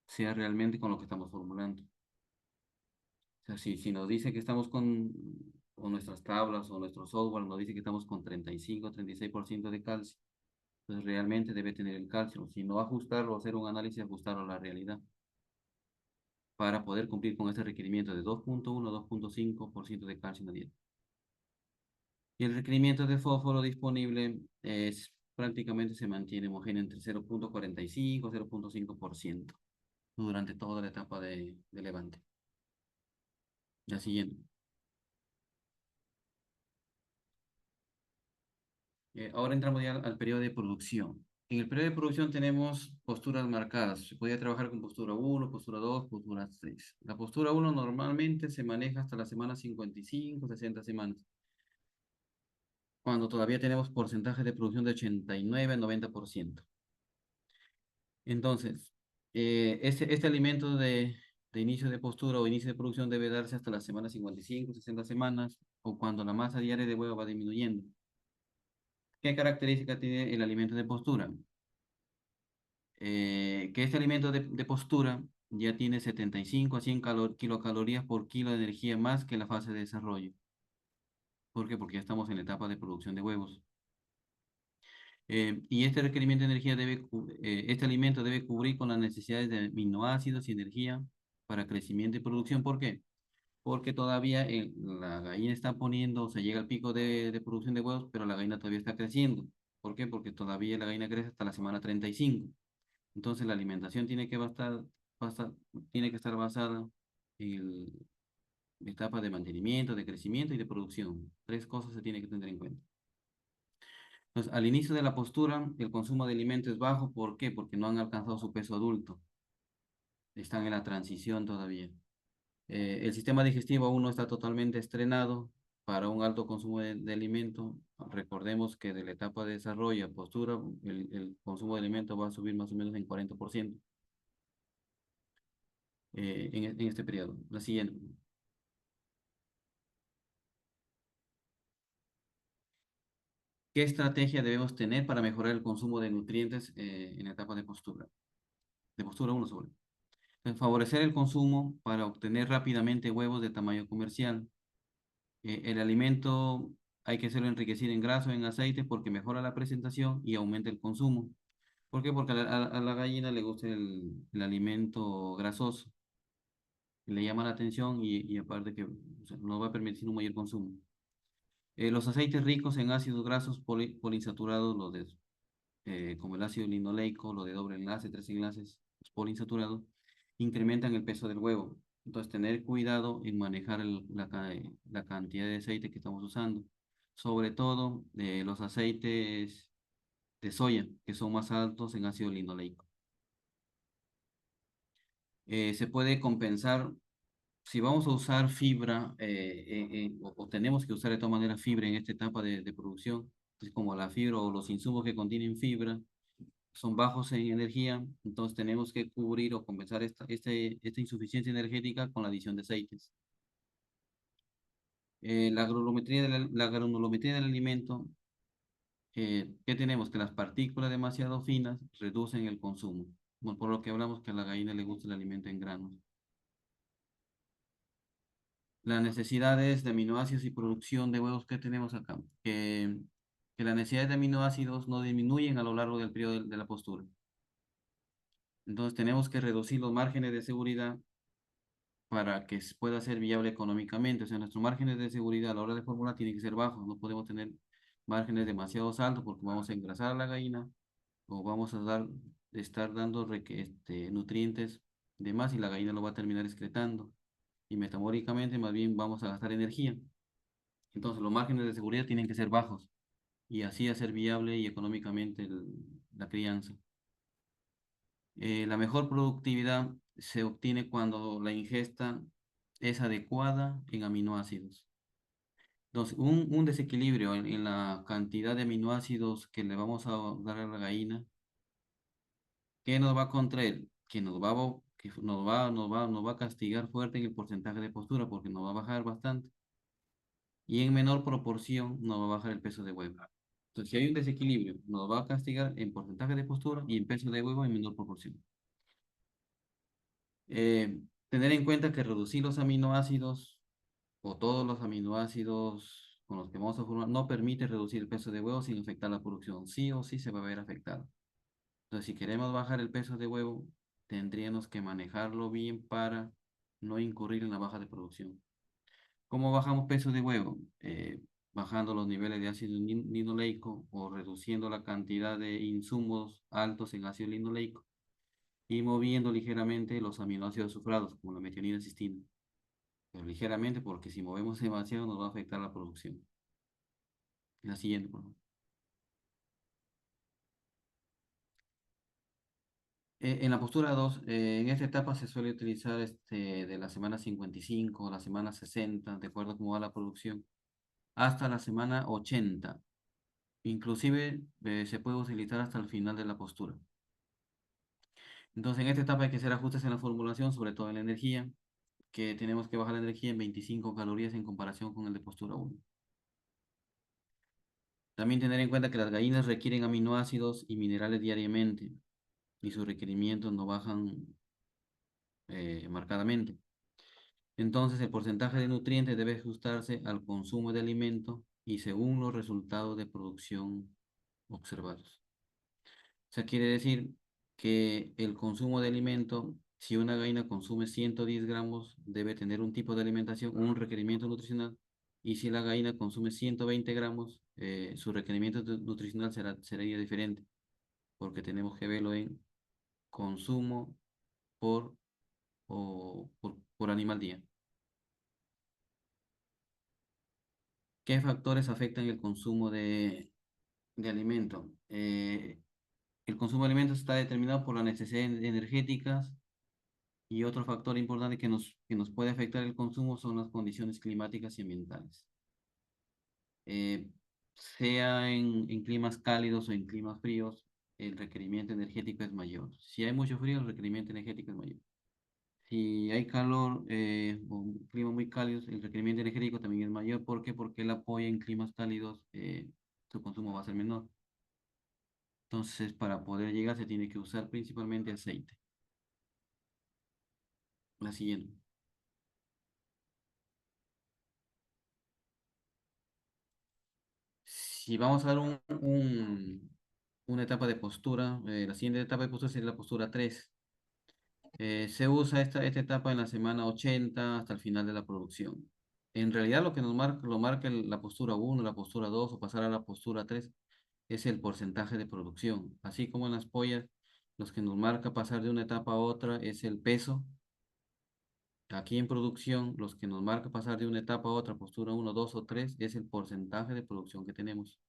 sea realmente con lo que estamos formulando. O sea, si nos dice que estamos o nuestras tablas o nuestro software nos dice que estamos con 35 o 36% de calcio, pues realmente debe tener el calcio. Si no ajustarlo, hacer un análisis, ajustarlo a la realidad para poder cumplir con este requerimiento de 2,1 a 2,5% de calcio en la dieta. Y el requerimiento de fósforo disponible prácticamente se mantiene homogéneo entre 0,45 y 0,5% durante toda la etapa de levante. La siguiente. Ahora entramos ya al periodo de producción. En el periodo de producción tenemos posturas marcadas. Se podía trabajar con postura 1, postura 2, postura 3. La postura 1 normalmente se maneja hasta la semana 55, 60 semanas, cuando todavía tenemos porcentaje de producción de 89 a 90%. Entonces, este alimento de inicio de postura o inicio de producción debe darse hasta las semanas 55, 60 semanas o cuando la masa diaria de huevo va disminuyendo. ¿Qué característica tiene el alimento de postura? Que este alimento de postura ya tiene 75 a 100 kilocalorías por kilo de energía más que la fase de desarrollo. ¿Por qué? Porque ya estamos en la etapa de producción de huevos. Y este requerimiento de energía este alimento debe cubrir con las necesidades de aminoácidos y energía para crecimiento y producción. ¿Por qué? Porque todavía la gallina está poniendo, o sea, llega al pico de producción de huevos, pero la gallina todavía está creciendo. ¿Por qué? Porque todavía la gallina crece hasta la semana 35. Entonces la alimentación tiene que estar basada en la etapa de mantenimiento, de crecimiento y de producción. Tres cosas se tienen que tener en cuenta. Entonces, al inicio de la postura, el consumo de alimento es bajo. ¿Por qué? Porque no han alcanzado su peso adulto. Están en la transición todavía. El sistema digestivo aún no está totalmente estrenado para un alto consumo de alimento. Recordemos que de la etapa de desarrollo a postura, el consumo de alimento va a subir más o menos en 40% en este periodo. La siguiente. ¿Qué estrategia debemos tener para mejorar el consumo de nutrientes en la etapa de postura? De postura uno sobre. Favorecer el consumo para obtener rápidamente huevos de tamaño comercial. El alimento hay que hacerlo enriquecido en grasa o en aceite porque mejora la presentación y aumenta el consumo. ¿Por qué? Porque a la gallina le gusta el alimento grasoso, le llama la atención y aparte que, o sea, nos va a permitir un mayor consumo. Los aceites ricos en ácidos grasos poliinsaturados, como el ácido linoleico, lo de doble enlace, tres enlaces, los poliinsaturados, incrementan el peso del huevo. Entonces, tener cuidado en manejar la cantidad de aceite que estamos usando. Sobre todo los aceites de soya, que son más altos en ácido linoleico. Se puede compensar, si vamos a usar fibra, o tenemos que usar de todas maneras fibra en esta etapa de producción, pues como la fibra o los insumos que contienen fibra, son bajos en energía, entonces tenemos que cubrir o compensar esta insuficiencia energética con la adición de aceites. La granulometría del alimento, ¿qué tenemos? Que las partículas demasiado finas reducen el consumo. Bueno, por lo que hablamos que a la gallina le gusta el alimento en granos. Las necesidades de aminoácidos y producción de huevos que tenemos acá, que las necesidades de aminoácidos no disminuyen a lo largo del periodo de la postura. Entonces tenemos que reducir los márgenes de seguridad para que pueda ser viable económicamente. O sea, nuestros márgenes de seguridad a la hora de formular tienen que ser bajos. No podemos tener márgenes demasiado altos porque vamos a engrasar a la gallina o vamos a estar dando nutrientes de más y la gallina lo va a terminar excretando. Y metabólicamente más bien vamos a gastar energía. Entonces los márgenes de seguridad tienen que ser bajos y así hacer viable y económicamente la crianza. La mejor productividad se obtiene cuando la ingesta es adecuada en aminoácidos. Entonces, un desequilibrio en la cantidad de aminoácidos que le vamos a dar a la gallina, ¿qué nos va a contraer? Que nos va a castigar fuerte en el porcentaje de postura porque nos va a bajar bastante y en menor proporción nos va a bajar el peso de huevo. Entonces, si hay un desequilibrio, nos va a castigar en porcentaje de postura y en peso de huevo en menor proporción. Tener en cuenta que reducir los aminoácidos o todos los aminoácidos con los que vamos a formar no permite reducir el peso de huevo sin afectar la producción. Sí o sí se va a ver afectado. Entonces, si queremos bajar el peso de huevo, tendríamos que manejarlo bien para no incurrir en la baja de producción. ¿Cómo bajamos peso de huevo? Bajando los niveles de ácido linoleico o reduciendo la cantidad de insumos altos en ácido linoleico y moviendo ligeramente los aminoácidos azufrados, como la metionina y cistina. Pero ligeramente, porque si movemos demasiado nos va a afectar la producción. La siguiente, por favor. En la postura 2, en esta etapa se suele utilizar de la semana 55 a la semana 60, de acuerdo a cómo va la producción, hasta la semana 80. Inclusive se puede utilizar hasta el final de la postura. Entonces, en esta etapa hay que hacer ajustes en la formulación, sobre todo en la energía, que tenemos que bajar la energía en 25 calorías en comparación con el de postura 1. También tener en cuenta que las gallinas requieren aminoácidos y minerales diariamente y sus requerimientos no bajan marcadamente. Entonces, el porcentaje de nutrientes debe ajustarse al consumo de alimento y según los resultados de producción observados. O sea, quiere decir que el consumo de alimento, si una gallina consume 110 gramos, debe tener un tipo de alimentación, un requerimiento nutricional, y si la gallina consume 120 gramos, su requerimiento nutricional sería diferente, porque tenemos que verlo en consumo por, por animal día. ¿Qué factores afectan el consumo de alimento? El consumo de alimentos está determinado por las necesidades energéticas y otro factor importante que nos puede afectar el consumo son las condiciones climáticas y ambientales. Eh, sea en climas cálidos o en climas fríos, el requerimiento energético es mayor. Si hay mucho frío, el requerimiento energético es mayor. Si hay calor o un clima muy cálido, el requerimiento energético también es mayor. ¿Por qué? Porque el apoyo en climas cálidos, su consumo va a ser menor. Entonces, para poder llegar se tiene que usar principalmente aceite. La siguiente. Si vamos a dar una etapa de postura, la siguiente etapa de postura sería la postura 3. Se usa esta etapa en la semana 80 hasta el final de la producción. En realidad lo que lo marca la postura 1, la postura 2 o pasar a la postura 3 es el porcentaje de producción. Así como en las pollas, los que nos marca pasar de una etapa a otra es el peso. Aquí en producción, los que nos marca pasar de una etapa a otra, postura 1, 2 o 3, es el porcentaje de producción que tenemos.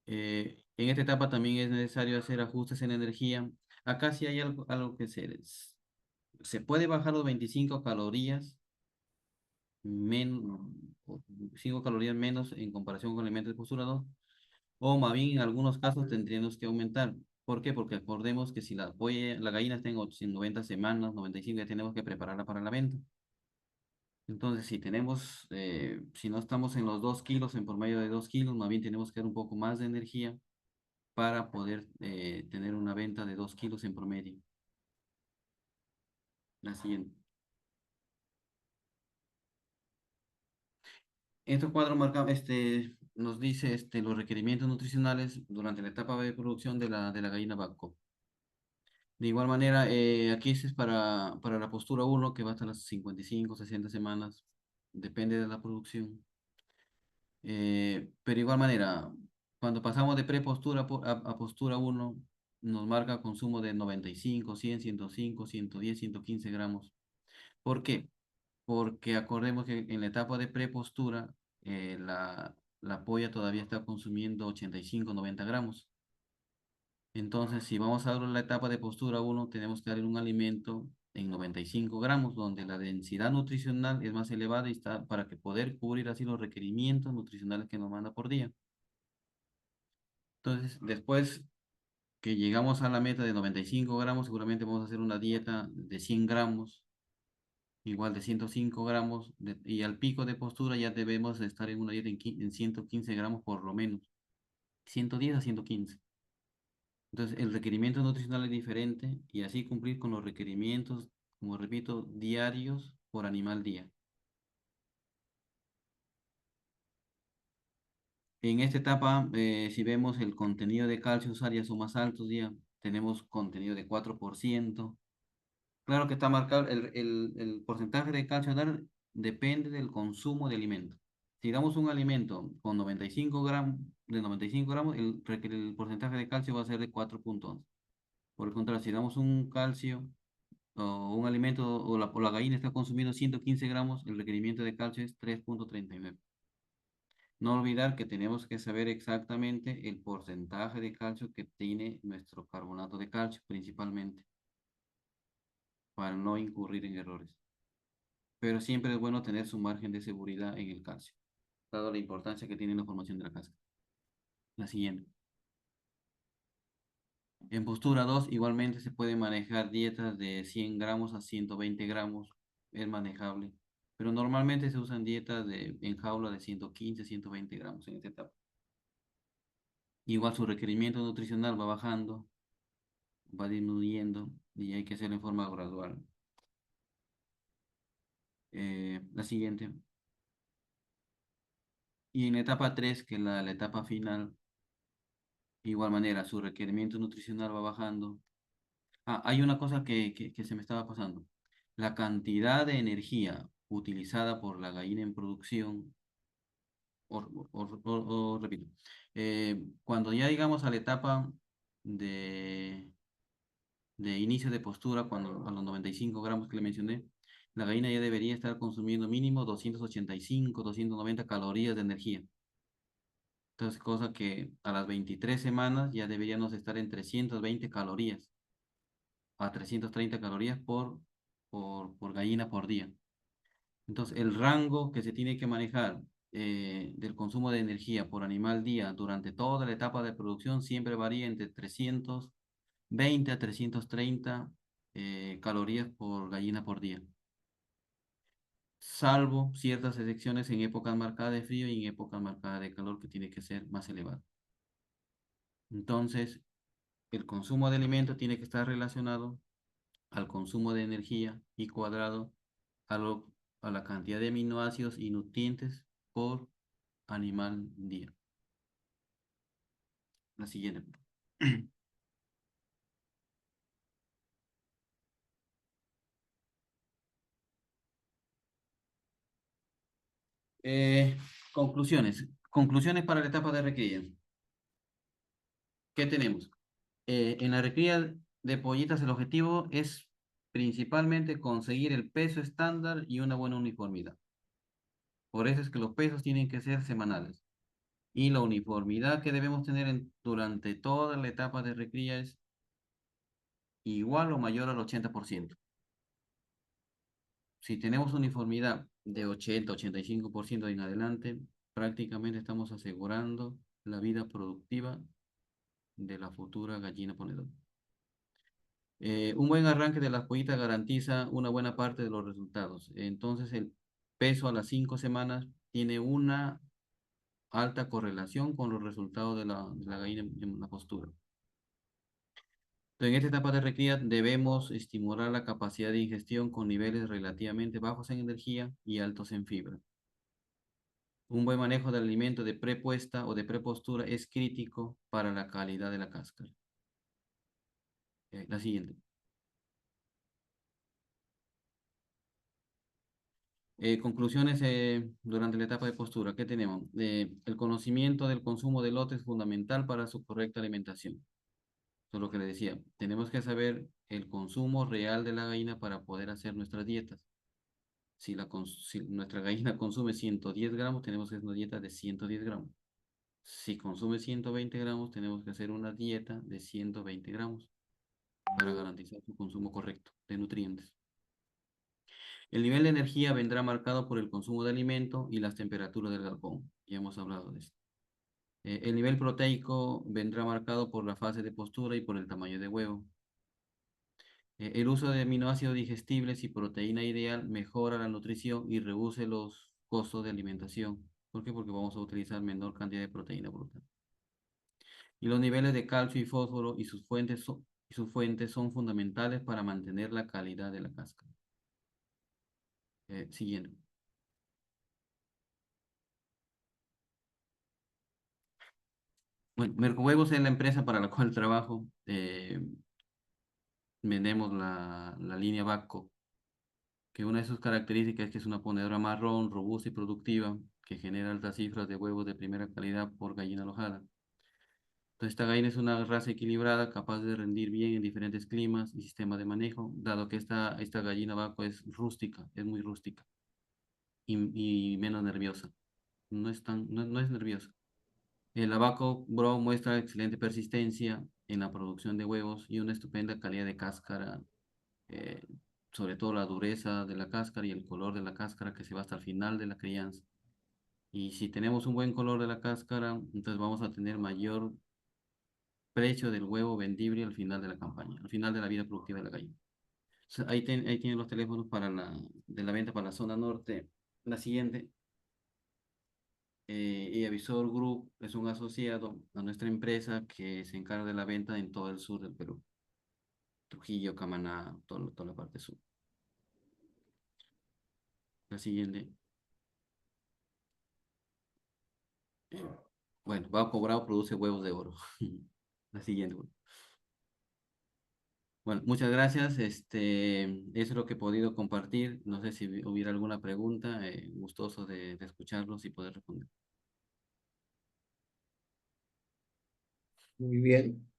En esta etapa también es necesario hacer ajustes en energía. Acá sí hay algo que se puede bajar los 25 calorías, menos, 5 calorías menos en comparación con alimentos de postura 2, o más bien en algunos casos tendríamos que aumentar. ¿Por qué? Porque acordemos que si la gallina está en 90 semanas, 95, ya tenemos que prepararla para la venta. Entonces, si no estamos en los 2 kilos, en promedio de 2 kilos, más bien tenemos que dar un poco más de energía para poder tener una venta de 2 kilos en promedio. La siguiente. Este cuadro nos dice los requerimientos nutricionales durante la etapa de producción de la gallina vaco. De igual manera, aquí es para la postura 1, que va hasta las 55, 60 semanas, depende de la producción. Pero de igual manera, cuando pasamos de prepostura a postura 1, nos marca consumo de 95, 100, 105, 110, 115 gramos. ¿Por qué? Porque acordemos que en la etapa de prepostura, la polla todavía está consumiendo 85, 90 gramos. Entonces, si vamos a ver la etapa de postura 1, tenemos que darle un alimento en 95 gramos, donde la densidad nutricional es más elevada y está para que poder cubrir así los requerimientos nutricionales que nos manda por día. Entonces, después que llegamos a la meta de 95 gramos, seguramente vamos a hacer una dieta de 100 gramos, igual de 105 gramos, y al pico de postura ya debemos estar en una dieta en 115 gramos por lo menos, 110 a 115. Entonces, el requerimiento nutricional es diferente y así cumplir con los requerimientos, como repito, diarios por animal día. En esta etapa, si vemos el contenido de calcio áreas son más altos, ya tenemos contenido de 4%. Claro que está marcado, el porcentaje de calcio a dar depende del consumo de alimento. Si damos un alimento con 95 gramos, de 95 gramos, el porcentaje de calcio va a ser de 4,11. Por el contrario, si damos un calcio o un alimento o la gallina está consumiendo 115 gramos, el requerimiento de calcio es 3,39. No olvidar que tenemos que saber exactamente el porcentaje de calcio que tiene nuestro carbonato de calcio principalmente para no incurrir en errores. Pero siempre es bueno tener su margen de seguridad en el calcio, dado la importancia que tiene la formación de la casca. La siguiente. En postura 2 igualmente se pueden manejar dietas de 100 gramos a 120 gramos, es manejable, pero normalmente se usan dietas en jaula de 115, 120 gramos en esta etapa. Igual su requerimiento nutricional va bajando, va disminuyendo y hay que hacerlo en forma gradual. La siguiente. Y en la etapa 3, que es la etapa final, igual manera, su requerimiento nutricional va bajando. Ah, hay una cosa que se me estaba pasando. La cantidad de energía utilizada por la gallina en producción, repito, cuando ya llegamos a la etapa de, de inicio de postura, cuando a los 95 gramos que le mencioné, la gallina ya debería estar consumiendo mínimo 285, 290 calorías de energía. Entonces, cosa que a las 23 semanas ya deberíamos estar en 320 calorías a 330 calorías por gallina por día. Entonces, el rango que se tiene que manejar del consumo de energía por animal día durante toda la etapa de producción siempre varía entre 320 a 330 calorías por gallina por día, salvo ciertas excepciones en épocas marcadas de frío y en épocas marcadas de calor que tiene que ser más elevado. Entonces, el consumo de alimento tiene que estar relacionado al consumo de energía y cuadrado a, lo- a la cantidad de aminoácidos y nutrientes por animal día. La siguiente. Eh, conclusiones. Conclusiones para la etapa de recría. ¿Qué tenemos? En la recría de pollitas el objetivo es principalmente conseguir el peso estándar y una buena uniformidad. Por eso es que los pesos tienen que ser semanales. Y la uniformidad que debemos tener durante toda la etapa de recría es igual o mayor al 80%. Si tenemos uniformidad de 80-85% en adelante, prácticamente estamos asegurando la vida productiva de la futura gallina ponedora. Un buen arranque de las pollitas garantiza una buena parte de los resultados. Entonces, el peso a las 5 semanas tiene una alta correlación con los resultados de la gallina en la postura. En esta etapa de recría debemos estimular la capacidad de ingestión con niveles relativamente bajos en energía y altos en fibra. Un buen manejo del alimento de prepuesta o de prepostura es crítico para la calidad de la cáscara. La siguiente. Conclusiones durante la etapa de postura. ¿Qué tenemos? El conocimiento del consumo de lote es fundamental para su correcta alimentación. Eso es lo que le decía. Tenemos que saber el consumo real de la gallina para poder hacer nuestras dietas. Si nuestra gallina consume 110 gramos, tenemos que hacer una dieta de 110 gramos. Si consume 120 gramos, tenemos que hacer una dieta de 120 gramos para garantizar su consumo correcto de nutrientes. El nivel de energía vendrá marcado por el consumo de alimento y las temperaturas del galpón. Ya hemos hablado de esto. El nivel proteico vendrá marcado por la fase de postura y por el tamaño de huevo. El uso de aminoácidos digestibles y proteína ideal mejora la nutrición y reduce los costos de alimentación. ¿Por qué? Porque vamos a utilizar menor cantidad de proteína bruta. Y los niveles de calcio y fósforo y sus fuentes son fundamentales para mantener la calidad de la cáscara. Siguiente. Bueno, Mercohuevos es la empresa para la cual trabajo. Vendemos la línea Bacco, que una de sus características es que es una ponedora marrón, robusta y productiva, que genera altas cifras de huevos de primera calidad por gallina alojada. Entonces, esta gallina es una raza equilibrada, capaz de rendir bien en diferentes climas y sistemas de manejo, dado que esta gallina Bacco es rústica, es muy rústica y menos nerviosa. No es nerviosa. El Abaco Bro muestra excelente persistencia en la producción de huevos y una estupenda calidad de cáscara, eh, sobre todo la dureza de la cáscara y el color de la cáscara que se va hasta el final de la crianza. Y si tenemos un buen color de la cáscara, entonces vamos a tener mayor precio del huevo vendible al final de la campaña, al final de la vida productiva de la gallina. O sea, ahí tienen los teléfonos de la venta para la zona norte. La siguiente. Y Avisor Group es un asociado a nuestra empresa que se encarga de la venta en todo el sur del Perú. Trujillo, Camaná, toda la parte sur. La siguiente. eh, bueno, Vago Bravo produce huevos de oro. La siguiente. Bueno, muchas gracias. Eso es lo que he podido compartir. No sé si hubiera alguna pregunta. Gustoso de escucharlos y poder responder. Muy bien.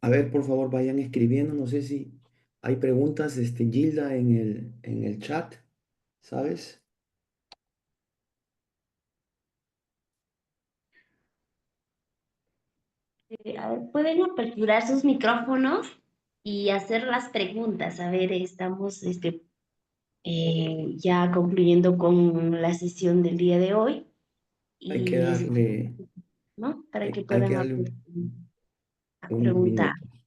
A ver, por favor, vayan escribiendo. No sé si hay preguntas, Gilda, en el chat, ¿sabes? A ver, pueden aperturar sus micrófonos y hacer las preguntas. A ver, estamos ya concluyendo con la sesión del día de hoy Hay que y darle, ¿no? Para que hay que puedan darle a unos preguntar. minutos.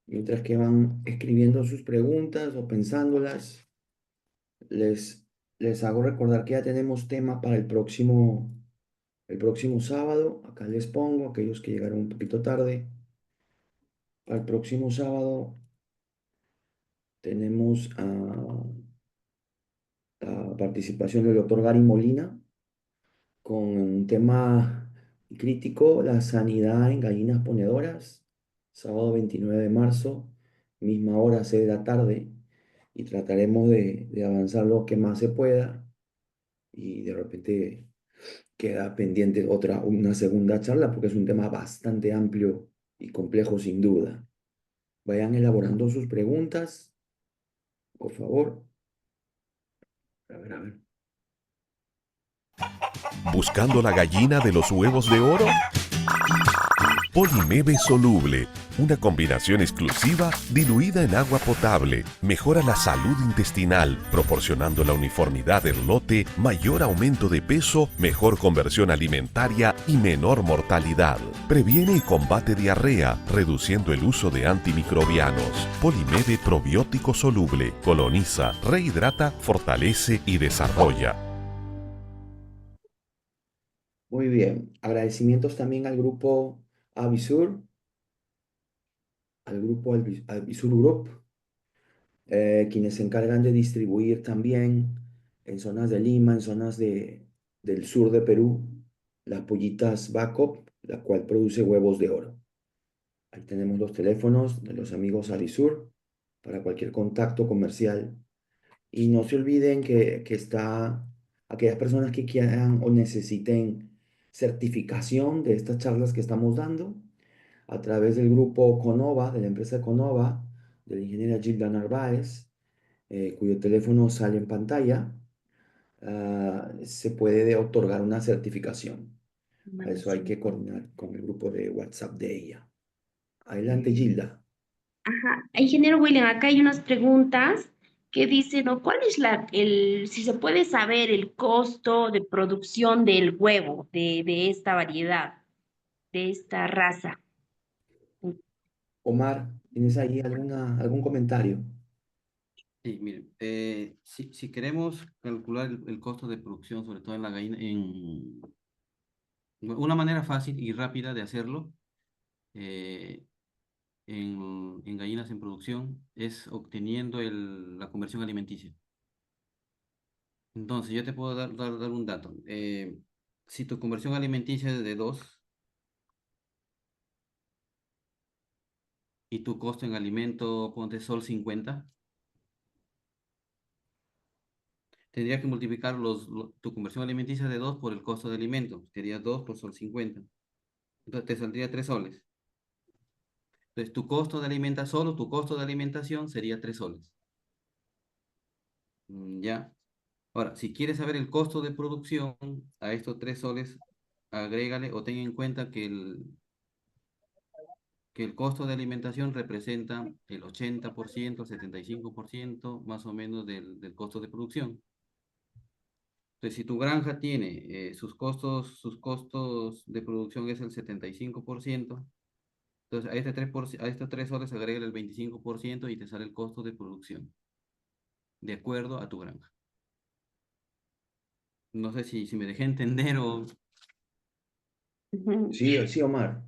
Mientras que van escribiendo sus preguntas o pensándolas, les, les hago recordar que ya tenemos tema para el próximo sábado. Acá les pongo, aquellos que llegaron un poquito tarde. Para el próximo sábado tenemos la participación del doctor Gary Molina con un tema crítico, la sanidad en gallinas ponedoras, sábado 29 de marzo, misma hora, 6 de la tarde, y trataremos de avanzar lo que más se pueda y de repente queda pendiente una segunda charla porque es un tema bastante amplio y complejo sin duda. Vayan elaborando sus preguntas, por favor. A ver, a ver. ¿Buscando la gallina de los huevos de oro? Polimebe soluble, una combinación exclusiva diluida en agua potable, mejora la salud intestinal, proporcionando la uniformidad del lote, mayor aumento de peso, mejor conversión alimentaria y menor mortalidad. Previene y combate diarrea, reduciendo el uso de antimicrobianos. Polimebe probiótico soluble, coloniza, rehidrata, fortalece y desarrolla. Muy bien. Agradecimientos también al grupo Avisur, al grupo Avisur Group, quienes se encargan de distribuir también en zonas de Lima, en zonas del sur de Perú, las pollitas Backup, la cual produce huevos de oro. Ahí tenemos los teléfonos de los amigos Avisur para cualquier contacto comercial. Y no se olviden que está aquellas personas que quieran o necesiten certificación de estas charlas que estamos dando a través del grupo Conova, de la empresa Conova, de la ingeniera Gilda Narváez, cuyo teléfono sale en pantalla, se puede otorgar una certificación. A eso hay que coordinar con el grupo de WhatsApp de ella. Adelante, Gilda. Ajá. Ingeniero William, acá hay unas preguntas que dicen, ¿no? ¿Cuál es si se puede saber el costo de producción del huevo de esta variedad, de esta raza? Omar, ¿tienes ahí algún comentario? Sí, miren, si queremos calcular el costo de producción, sobre todo en la gallina, una manera fácil y rápida de hacerlo eh, en gallinas en producción es obteniendo la conversión alimenticia. Entonces, yo te puedo dar un dato. Si tu conversión alimenticia es de 2 y tu costo en alimento, ponte sol 50, tendría que multiplicar tu conversión alimenticia de 2 por el costo de alimento. Sería 2 por sol 50. Entonces, te saldría 3 soles. Entonces, tu costo de alimentación sería 3 soles. Ya. Ahora, si quieres saber el costo de producción, a estos 3 soles, agrégale o ten en cuenta que el costo de alimentación representa el 80%, 75% más o menos del costo de producción. Entonces, si tu granja tiene sus costos de producción es el 75%, entonces a estos 3 soles agrega el 25% y te sale el costo de producción, de acuerdo a tu granja. No sé si me dejé entender o... Ujú. Sí, sí, Omar.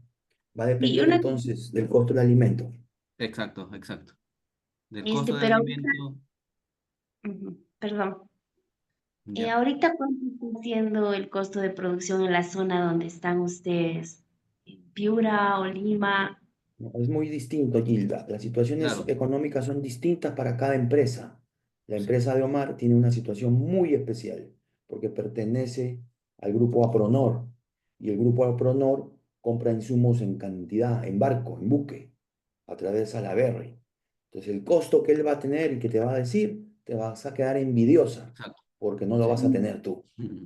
Va a Y depender una, entonces del costo del alimento. Exacto, exacto. Del costo del pero alimento, perdón. ya. Ahorita, ¿cuánto está siendo el costo de producción en la zona donde están ustedes? ¿En Piura o Lima? No, es muy distinto, Gilda. Las situaciones Claro, económicas son distintas para cada empresa. La sí, empresa de Omar tiene una situación muy especial porque pertenece al grupo Apronor y el grupo Apronor compra insumos en cantidad, en barco, en buque, a través de Salaberry. Entonces el costo que él va a tener y que te va a decir, te vas a quedar envidiosa exacto, porque no lo sí. vas a tener tú.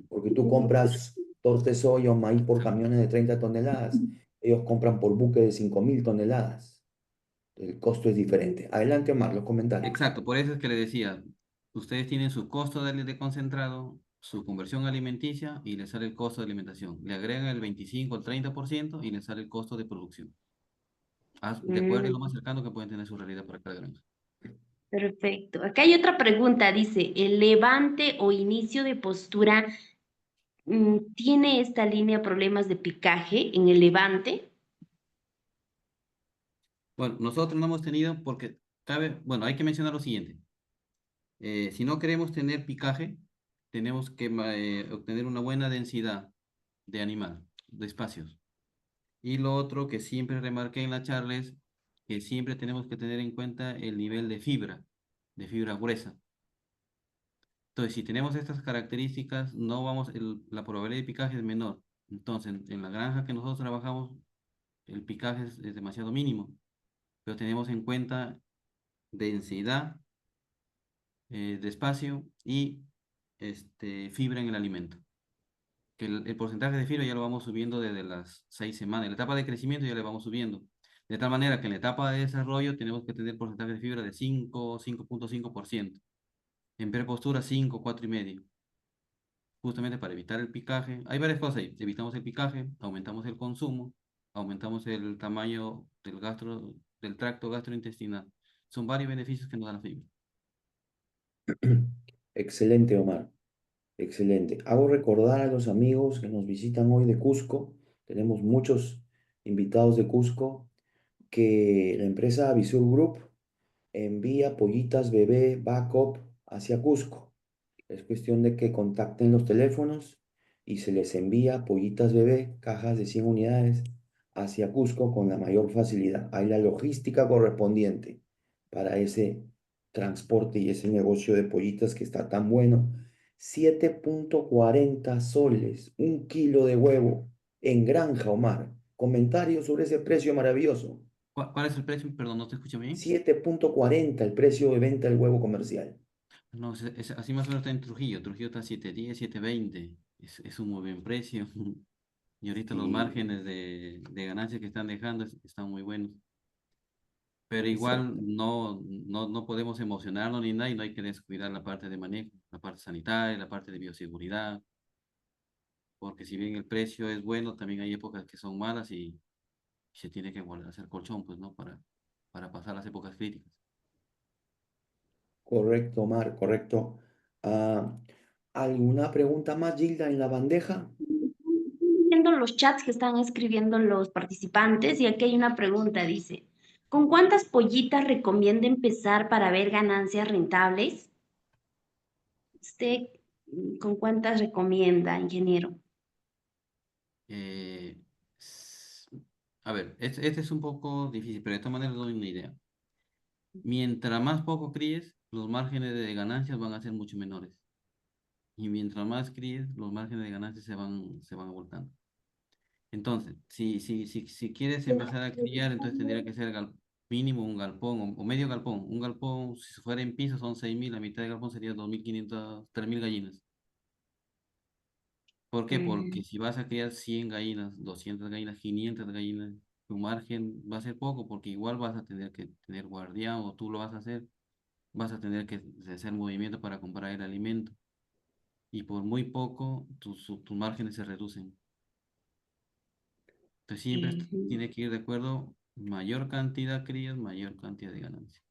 Porque tú compras torte soya o maíz por Exacto. camiones de 30 toneladas, ellos compran por buque de 5.000 toneladas. El costo es diferente. Adelante, Omar, los comentarios. Exacto, por eso es que le decía, ustedes tienen su costo de concentrado, su conversión alimenticia y le sale el costo de alimentación. Le agregan el 25 al 30% y le sale el costo de producción. De acuerdo, es Mm, lo más cercano que pueden tener su realidad para cada granja. perfecto. Acá hay otra pregunta, dice, ¿el levante o inicio de postura tiene esta línea problemas de picaje en el levante? Bueno, nosotros no hemos tenido porque cabe, bueno, hay que mencionar lo siguiente. Si no queremos tener picaje, tenemos que obtener una buena densidad de animal, de espacios. Y lo otro que siempre remarqué en la charla es que siempre tenemos que tener en cuenta el nivel de fibra gruesa. Entonces, si tenemos estas características, no vamos, la probabilidad de picaje es menor. Entonces, en la granja que nosotros trabajamos, el picaje es demasiado mínimo, pero tenemos en cuenta densidad de espacio y fibra en el alimento. Que el porcentaje de fibra ya lo vamos subiendo desde las 6 semanas. En la etapa de crecimiento ya le vamos subiendo. De tal manera que en la etapa de desarrollo tenemos que tener porcentaje de fibra de 5,5%. En prepostura 5, 4,5. Justamente para evitar el picaje. Hay varias cosas ahí. Evitamos el picaje, aumentamos el consumo, aumentamos el tamaño del tracto gastrointestinal. Son varios beneficios que nos da la fibra. Excelente, Omar. Excelente. Hago recordar a los amigos que nos visitan hoy de Cusco. Tenemos muchos invitados de Cusco que la empresa Visur Group envía pollitas bebé backup hacia Cusco. Es cuestión de que contacten los teléfonos y se les envía pollitas bebé, cajas de 100 unidades, hacia Cusco con la mayor facilidad. Hay la logística correspondiente para ese transporte y ese negocio de pollitas que está tan bueno. 7,40 soles, un kilo de huevo en Granja, Omar. Comentarios sobre ese precio maravilloso. ¿Cuál es el precio? Perdón, no te escucho bien. 7,40 el precio de venta del huevo comercial. No, así más o menos está en Trujillo. Trujillo está a 7,10, 7,20. Es un muy buen precio. Y ahorita los Sí, márgenes de ganancias que están dejando están muy buenos. Pero igual exacto. no podemos emocionarnos ni nada y no hay que descuidar la parte de manejo, la parte sanitaria, la parte de bioseguridad, porque si bien el precio es bueno, también hay épocas que son malas y se tiene que volver a hacer colchón, pues, ¿no? Para pasar las épocas críticas. Correcto, Omar, correcto. Ah, ¿alguna pregunta más, Gilda, en la bandeja? Viendo los chats que están escribiendo los participantes y aquí hay una pregunta, dice, ¿con cuántas pollitas recomienda empezar para ver ganancias rentables? ¿Usted con cuántas recomienda, ingeniero? Eh, s- a ver, este es un poco difícil, pero de todas maneras doy una idea. Mientras más poco críes, los márgenes de ganancias van a ser mucho menores. Y mientras más críes, los márgenes de ganancias se van abultando. Entonces, si quieres empezar a criar, entonces tendría que ser mínimo un galpón o medio galpón. Un galpón, si fuera en piso, son 6.000, la mitad del galpón sería 2.500, 3.000 gallinas. ¿Por qué? Porque Mm, si vas a criar 100 gallinas, 200 gallinas, 500 gallinas, tu margen va a ser poco porque igual vas a tener que tener guardián o tú lo vas a hacer, vas a tener que hacer movimiento para comprar el alimento y por muy poco tus márgenes se reducen. Entonces siempre ujú. tiene que ir de acuerdo, mayor cantidad crías, mayor cantidad de ganancia.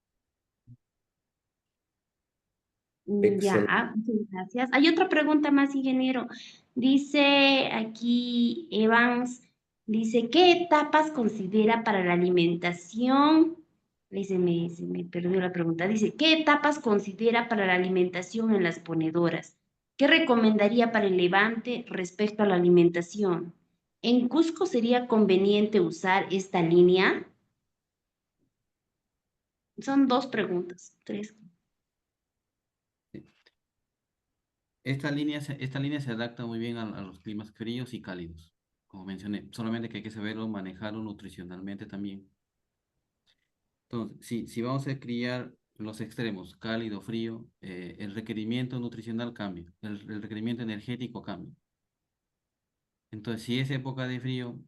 Excelente. Ya, muchas gracias. Hay otra pregunta más, ingeniero. Dice aquí Evans, Dice, ¿qué etapas considera para la alimentación? Ahí se me perdió la pregunta. Dice, ¿qué etapas considera para la alimentación en las ponedoras? ¿Qué recomendaría para el levante respecto a la alimentación? ¿En Cusco sería conveniente usar esta línea? Son dos preguntas, tres. Sí. Esta línea se adapta muy bien a los climas fríos y cálidos, como mencioné, solamente que hay que saberlo manejarlo nutricionalmente también. Entonces, si vamos a criar los extremos, cálido, frío, el requerimiento nutricional cambia, el requerimiento energético cambia. Entonces, si es época de frío,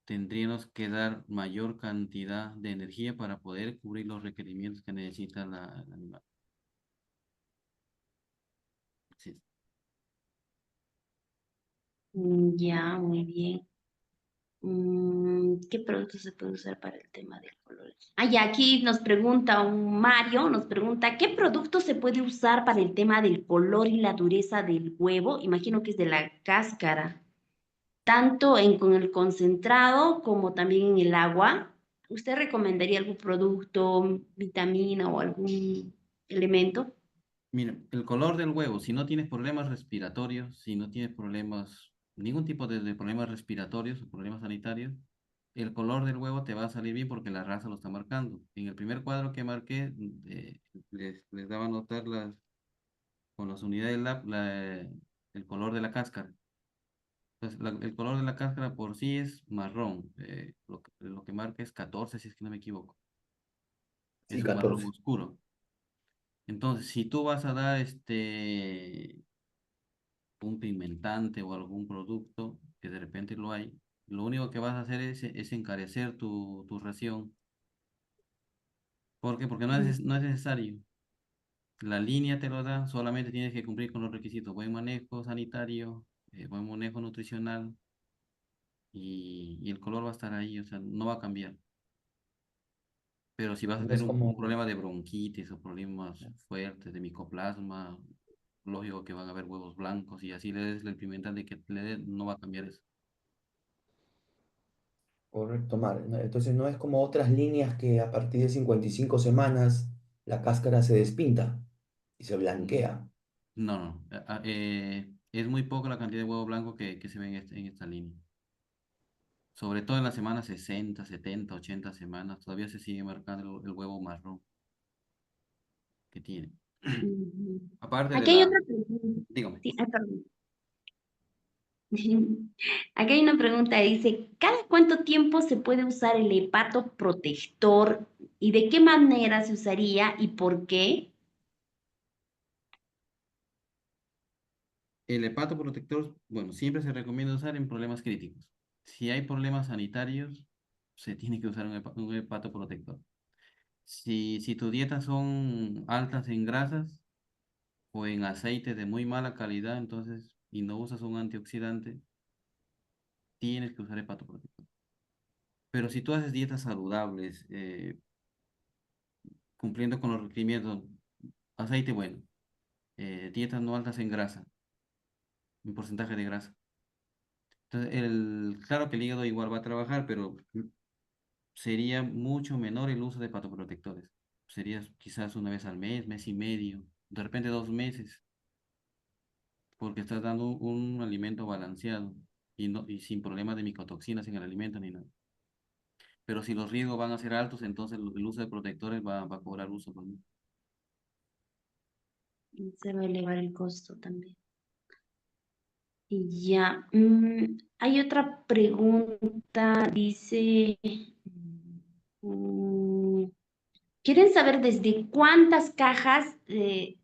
tendríamos que dar mayor cantidad de energía para poder cubrir los requerimientos que necesita el animal. Sí. Ya, muy bien. ¿Qué producto se puede usar para el tema del color? Ah, ya aquí nos pregunta un Mario, nos pregunta, ¿qué producto se puede usar para el tema del color y la dureza del huevo? Imagino que es de la cáscara, tanto con el concentrado como también en el agua. ¿Usted recomendaría algún producto, vitamina o algún elemento? Mira, el color del huevo, si no tienes problemas respiratorios, si no tienes problemas, ningún tipo de problemas respiratorios o problemas sanitarios, el color del huevo te va a salir bien porque la raza lo está marcando. En el primer cuadro que marqué, les daba a notar con las unidades el color de la cáscara. Entonces, el color de la cáscara por sí es marrón. Lo que marca es 14 si es que no me equivoco. Sí, Es un marrón 14. oscuro. Entonces, si tú vas a dar un pigmentante o algún producto, que de repente lo hay, lo único que vas a hacer es encarecer tu ración. ¿Por qué? Porque no es necesario. La línea te lo da, solamente tienes que cumplir con los requisitos. Buen manejo sanitario, buen manejo nutricional y el color va a estar ahí, o sea, no va a cambiar. Pero si vas a No tener es un como, problema de bronquitis o problemas fuertes de micoplasma, lógico que van a haber huevos blancos y así le des el pimentante que le des, no va a cambiar eso. correcto, Mar. ¿No? Entonces no es como otras líneas que a partir de 55 semanas la cáscara se despinta y se Mm, blanquea. No, no. Es muy poco la cantidad de huevo blanco que se ve en esta línea. Sobre todo en las semanas 60, 70, 80 semanas, todavía se sigue marcando el huevo marrón que tiene. Ujú. Aparte de Aquí hay la... otra pregunta. Dígame. Sí, perdón. Aquí hay una pregunta, dice, ¿cada cuánto tiempo se puede usar el hepato protector y de qué manera se usaría y por qué? El hepato protector, bueno, siempre se recomienda usar en problemas críticos. Si hay problemas sanitarios, se tiene que usar un hepato protector. Si tus dietas son altas en grasas o en aceites de muy mala calidad, entonces, y no usas un antioxidante, tienes que usar hepato protector. Pero si tú haces dietas saludables, cumpliendo con los requerimientos, aceite bueno, dietas no altas en grasa, en porcentaje de grasa. Entonces, claro que el hígado igual va a trabajar, pero sería mucho menor el uso de hepatoprotectores. Sería quizás una vez al mes, mes y medio, de repente 2 meses, porque estás dando un alimento balanceado y sin problemas de micotoxinas en el alimento ni nada. Pero si los riesgos van a ser altos, entonces el uso de protectores va a cobrar uso también. Se va a elevar el costo también. Y ya, hay otra pregunta, dice, mm, ¿quieren saber desde cuántas cajas de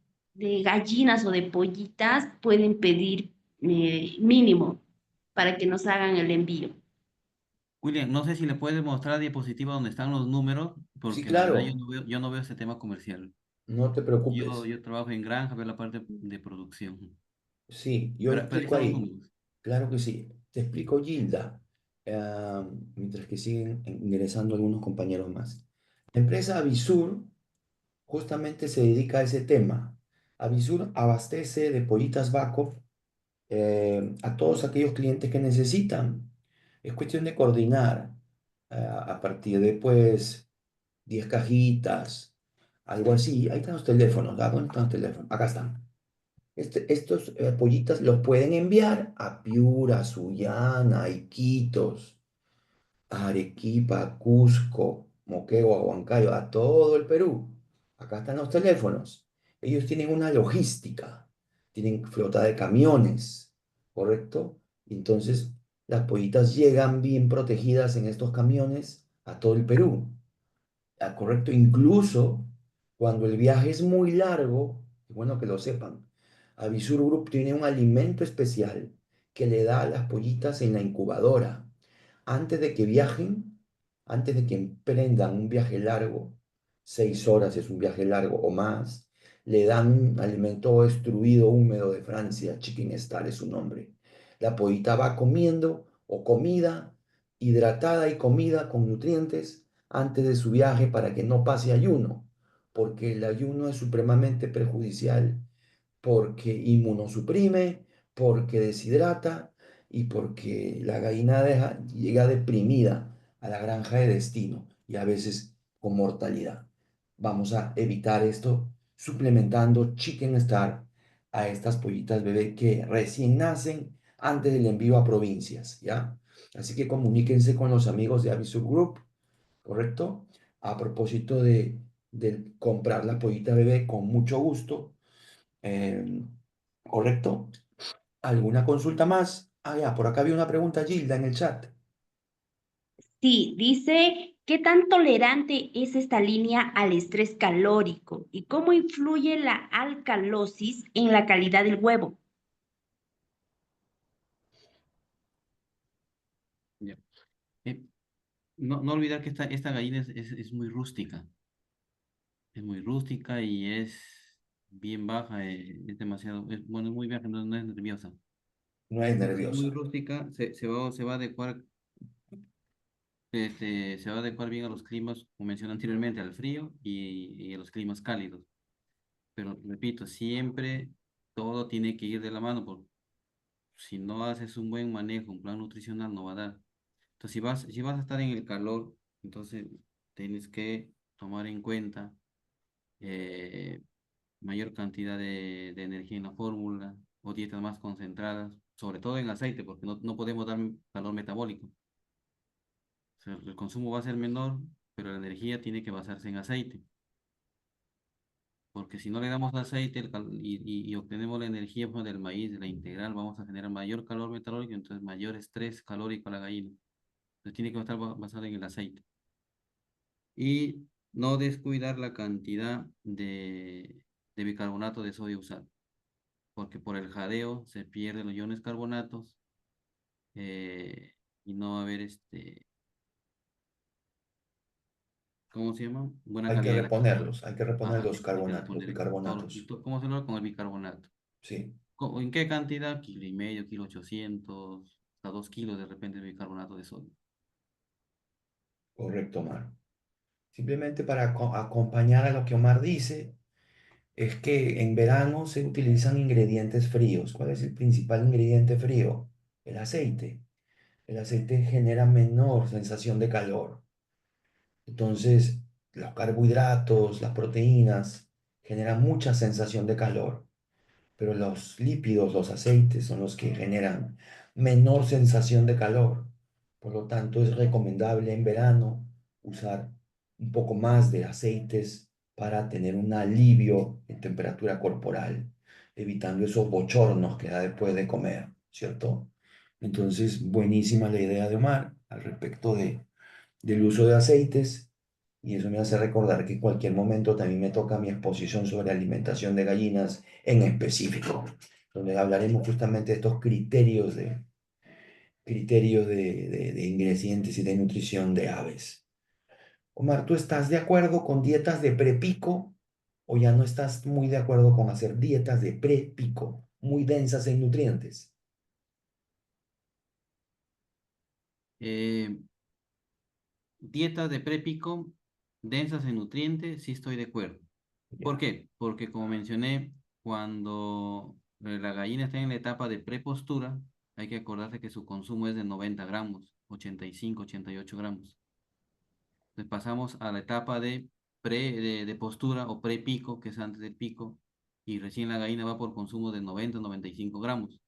gallinas o de pollitas pueden pedir mínimo para que nos hagan el envío? William, no sé si le puedes mostrar la diapositiva donde están los números, Sí, porque la verdad claro, yo no veo ese tema comercial. no te preocupes. Yo trabajo en granja, veo la parte de producción. Sí, yo Pero ahí explico están los ahí. números. Claro que sí. Te explico, Gilda, mientras que siguen ingresando algunos compañeros más. La empresa Avisur justamente se dedica a ese tema. Avisur abastece de pollitas Backup a todos aquellos clientes que necesitan. Es cuestión de coordinar a partir de, pues, 10 cajitas, algo así. Ahí están los teléfonos, ¿ah? ¿Dónde están los teléfonos? Acá están. Estos pollitas los pueden enviar a Piura, Sullana, Iquitos, a Arequipa, Cusco, Moquegua, Huancayo, a todo el Perú. Acá están los teléfonos. Ellos tienen una logística, tienen flota de camiones, ¿correcto? Entonces, las pollitas llegan bien protegidas en estos camiones a todo el Perú. Correcto, incluso cuando el viaje es muy largo, es bueno que lo sepan, Avisur Group tiene un alimento especial que le da a las pollitas en la incubadora. Antes de que viajen, antes de que emprendan un viaje largo, 6 horas es un viaje largo o más, le dan un alimento extruido húmedo de Francia, Chicken Star es su nombre. La pollita va comiendo o comida hidratada y comida con nutrientes antes de su viaje para que no pase ayuno, porque el ayuno es supremamente perjudicial, porque inmunosuprime, porque deshidrata y porque la gallina llega deprimida a la granja de destino y a veces con mortalidad. Vamos a evitar esto suplementando Chicken Star a estas pollitas bebé que recién nacen antes del envío a provincias, ¿ya? Así que comuníquense con los amigos de Avisur Group, ¿correcto? A propósito de comprar la pollita bebé con mucho gusto, eh, ¿correcto? ¿Alguna consulta más? Ah, ya, por acá había una pregunta, Gilda, en el chat. Sí, dice, ¿qué tan tolerante es esta línea al estrés calórico y cómo influye la alcalosis en la calidad del huevo? Ya. Eh, no olvidar que esta gallina es muy rústica. Es muy rústica y es bien baja, es demasiado, bueno, es muy baja, no es nerviosa. No es Al ser muy nerviosa. rústica, se va a adecuar, se va a adecuar bien a los climas, como mencioné anteriormente, al frío y a los climas cálidos. Pero repito, siempre todo tiene que ir de la mano, porque si no haces un buen manejo, un plan nutricional, no va a dar. Entonces, si vas a estar en el calor, entonces tienes que tomar en cuenta eh, mayor cantidad de energía en la fórmula o dietas más concentradas, sobre todo en aceite, porque no podemos dar calor metabólico. O sea, el consumo va a ser menor, pero la energía tiene que basarse en aceite, porque si no le damos aceite y obtenemos la energía pues, del maíz, de la integral, vamos a generar mayor calor metabólico, entonces mayor estrés calórico a la gallina. Entonces tiene que estar basado en el aceite. Y no descuidar la cantidad de bicarbonato de sodio usado, porque por el jadeo se pierden los iones carbonatos y no va a haber ¿cómo se llama? Buena calidad de la leche. Hay que reponer Ajá, los hay que los responder bicarbonatos. ¿cómo se logra con el bicarbonato? Sí, ¿En qué cantidad? Kilo y medio, kilo 800, hasta 2 kilos de repente de bicarbonato de sodio. correcto, Omar. Simplemente para acompañar a lo que Omar dice, es que en verano se utilizan ingredientes fríos. ¿Cuál es el principal ingrediente frío? El aceite. El aceite genera menor sensación de calor. Entonces, los carbohidratos, las proteínas, generan mucha sensación de calor, pero los lípidos, los aceites, son los que generan menor sensación de calor. Por lo tanto, es recomendable en verano usar un poco más de aceites para tener un alivio en temperatura corporal, evitando esos bochornos que da después de comer, ¿cierto? Entonces, buenísima la idea de Omar al respecto del uso de aceites, y eso me hace recordar que en cualquier momento también me toca mi exposición sobre alimentación de gallinas en específico, donde hablaremos justamente de estos criterios de ingredientes y de nutrición de aves. Omar, ¿tú estás de acuerdo con dietas de prepico o ya no estás muy de acuerdo con hacer dietas de prepico, muy densas en nutrientes? Eh, Dietas de prepico, densas en nutrientes, sí estoy de acuerdo. ¿Por Ya, qué? Porque como mencioné, cuando la gallina está en la etapa de prepostura, hay que acordarse que su consumo es de 90 gramos 85, 88 gramos. Entonces pasamos a la etapa de postura o pre-pico, que es antes del pico, y recién la gallina va por consumo de 90, 95 gramos.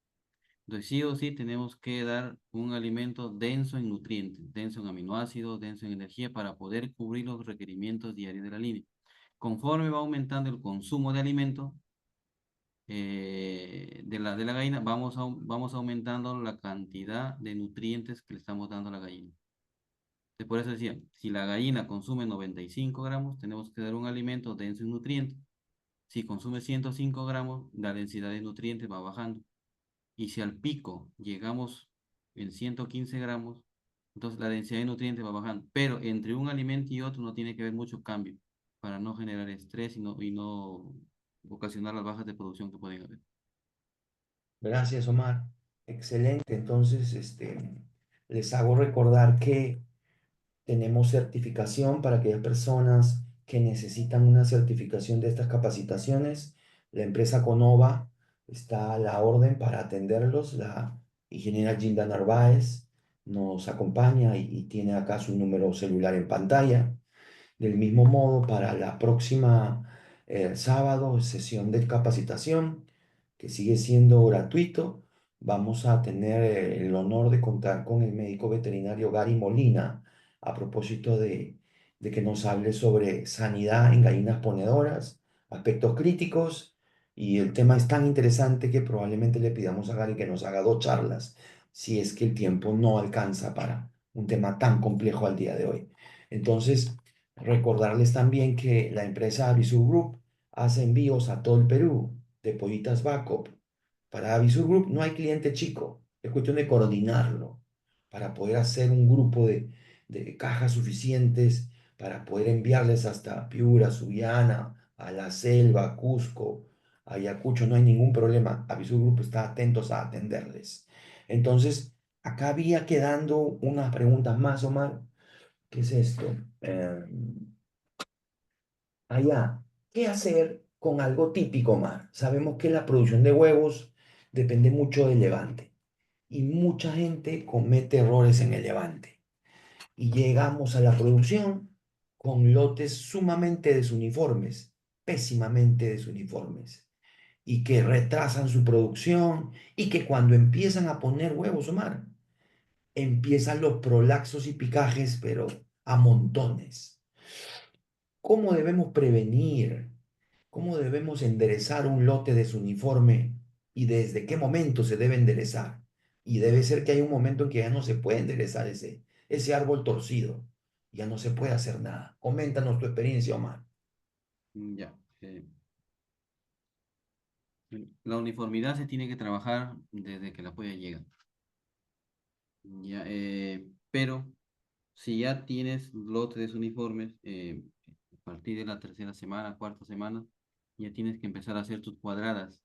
Entonces sí o sí tenemos que dar un alimento denso en nutrientes, denso en aminoácidos, denso en energía para poder cubrir los requerimientos diarios de la línea. Conforme va aumentando el consumo de alimento de la gallina, vamos aumentando la cantidad de nutrientes que le estamos dando a la gallina. Por eso decía, si la gallina consume 95 gramos, tenemos que dar un alimento denso en nutrientes. Si consume 105 gramos, la densidad de nutrientes va bajando. Y si al pico llegamos en 115 gramos, entonces la densidad de nutrientes va bajando. Pero entre un alimento y otro no tiene que haber mucho cambio para no generar estrés y no ocasionar las bajas de producción que pueden haber. Gracias, Omar. Excelente. Entonces, les hago recordar que tenemos certificación para aquellas personas que necesitan una certificación de estas capacitaciones. La empresa Conova está a la orden para atenderlos. La ingeniera Gilda Narváez nos acompaña y tiene acá su número celular en pantalla. Del mismo modo, para la próxima sábado, sesión de capacitación, que sigue siendo gratuito, vamos a tener el honor de contar con el médico veterinario Gary Molina a propósito de que nos hable sobre sanidad en gallinas ponedoras, aspectos críticos, y el tema es tan interesante que probablemente le pidamos a Gary que nos haga 2 charlas, si es que el tiempo no alcanza para un tema tan complejo al día de hoy. Entonces, recordarles también que la empresa Avisur Group hace envíos a todo el Perú de pollitas backup. Para Avisur Group no hay cliente chico, es cuestión de coordinarlo para poder hacer un grupo de cajas suficientes para poder enviarles hasta Piura, Subiana, a La Selva, a Cusco, a Ayacucho, no hay ningún problema. Avisur Group está atentos a atenderles. Entonces, acá había quedando unas preguntas más, Omar. ¿Qué es esto? Allá, ¿qué hacer con algo típico, Mar? Sabemos que la producción de huevos depende mucho del levante y mucha gente comete errores en el levante y llegamos a la producción con lotes sumamente desuniformes, pésimamente desuniformes y que retrasan su producción y que cuando empiezan a poner huevos, Omar, empiezan los prolaxos y picajes, pero a montones. ¿Cómo debemos prevenir? ¿Cómo debemos enderezar un lote desuniforme? ¿Y desde qué momento se debe enderezar? Y debe ser que hay un momento en que ya no se puede enderezar ese árbol torcido. Ya no se puede hacer nada. Coméntanos tu experiencia, Omar. Ya. La uniformidad se tiene que trabajar desde que la polla llega. Ya, pero si ya tienes lotes uniformes, a partir de la tercera semana, cuarta semana, ya tienes que empezar a hacer tus cuadradas.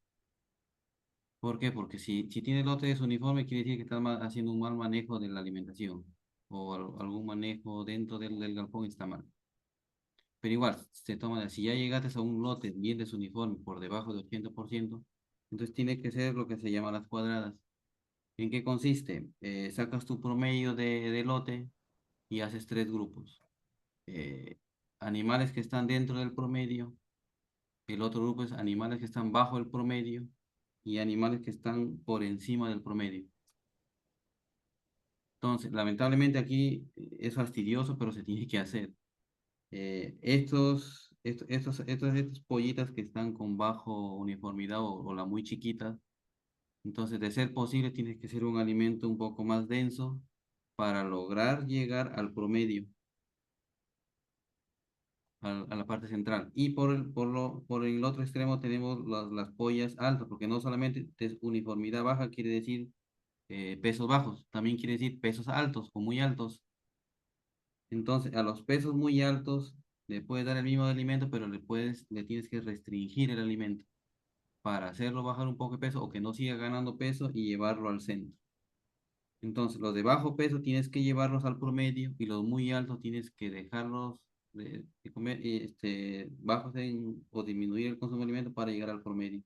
¿Por qué? Porque si tienes lotes uniformes, quiere decir que estás haciendo un mal manejo de la alimentación o algún manejo dentro del galpón está mal. Pero igual, se toma, si ya llegaste a un lote bien desuniforme por debajo de 80%, entonces tiene que ser lo que se llama las cuadradas. ¿En qué consiste? Sacas tu promedio de lote y haces 3 grupos. Eh, Animales que están dentro del promedio, el otro grupo es animales que están bajo el promedio y animales que están por encima del promedio. Entonces, lamentablemente aquí es fastidioso, pero se tiene que hacer. Estos pollitas que están con bajo uniformidad o la muy chiquita, entonces de ser posible tienes que ser un alimento un poco más denso para lograr llegar al promedio, a la parte central. Y por el otro extremo tenemos las pollas altas, porque no solamente uniformidad baja quiere decir pesos bajos, también quiere decir pesos altos o muy altos. Entonces, a los pesos muy altos le puedes dar el mismo alimento, pero le tienes que restringir el alimento para hacerlo bajar un poco de peso o que no siga ganando peso y llevarlo al centro. Entonces, los de bajo peso tienes que llevarlos al promedio y los muy altos tienes que dejarlos de comer, bajos o disminuir el consumo de alimento para llegar al promedio.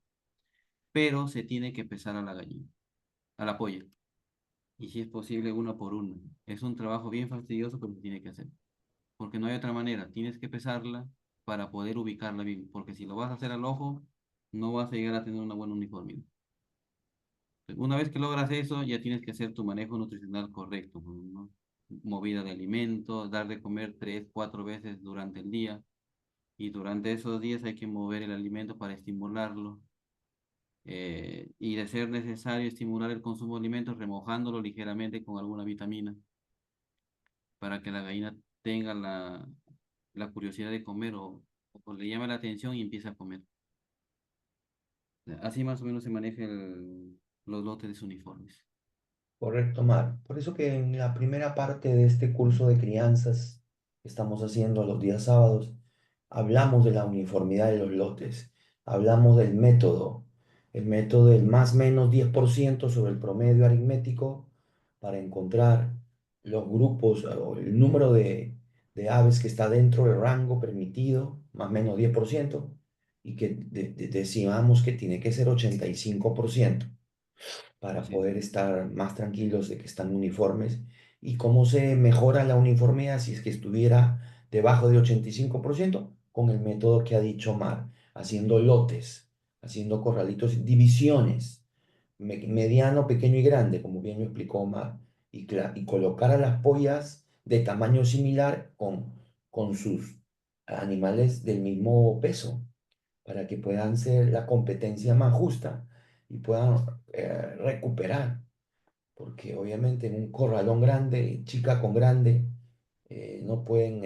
Pero se tiene que pesar a la gallina, a la polla. y si es posible uno por uno. Es un trabajo bien fastidioso, pero se tiene que hacer, porque no hay otra manera. Tienes que pesarla para poder ubicarla bien, porque si lo vas a hacer al ojo, no vas a llegar a tener una buena uniformidad. Una vez que logras eso, ya tienes que hacer tu manejo nutricional correcto, ¿no? Movida de alimentos, dar de comer 3, 4 veces durante el día, y durante esos días hay que mover el alimento para estimularlo, y de ser necesario estimular el consumo de alimentos remojándolo ligeramente con alguna vitamina para que la gallina tenga la curiosidad de comer, o le llame la atención y empiece a comer. Así más o menos se manejan los lotes de sus uniformes. Correcto, Mar. Por eso que en la primera parte de este curso de crianzas que estamos haciendo los días sábados, hablamos de la uniformidad de los lotes, hablamos del método, el método del más menos 10% sobre el promedio aritmético para encontrar los grupos o el número de aves que está dentro del rango permitido, más o menos 10%, y que decimos que tiene que ser 85% para Así es. poder estar más tranquilos de que están uniformes y cómo se mejora la uniformidad si es que estuviera debajo de 85% con el método que ha dicho Mar, haciendo lotes, haciendo corralitos, divisiones, mediano, pequeño y grande, como bien lo explicó Mar, y colocar a las pollas de tamaño similar con sus animales del mismo peso para que puedan ser la competencia más justa y puedan recuperar, porque obviamente en un corralón grande, chica con grande, no pueden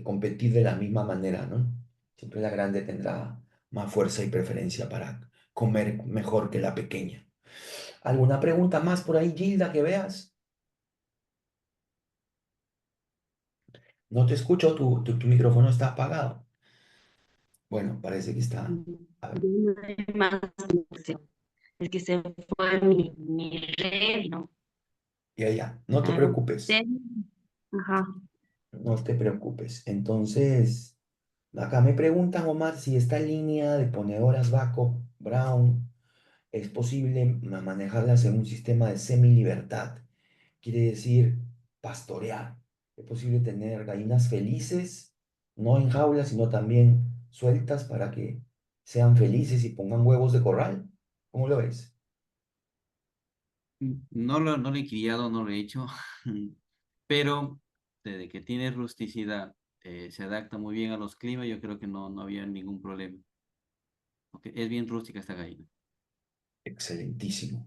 competir de la misma manera, ¿no? Siempre la grande tendrá más fuerza y preferencia para comer mejor que la pequeña. ¿Alguna pregunta más por ahí, Gilda, que veas? No te escucho, tu micrófono está apagado. Bueno, parece que está. A ver, No hay más conexión. Es que se fue mi red, ¿no? ya, ya, no te Claro. preocupes. Ajá. No te preocupes. Entonces, acá me preguntan, Omar, si esta línea de ponedoras Baco Brown es posible manejarlas en un sistema de semi-libertad. Quiere decir pastorear. Es posible tener gallinas felices, no en jaulas, sino también sueltas para que sean felices y pongan huevos de corral. ¿Cómo lo ves? No lo he criado, no lo he hecho, pero desde que tiene rusticidad, se adapta muy bien a los climas, yo creo que no había ningún problema, porque es bien rústica esta gallina. Excelentísimo.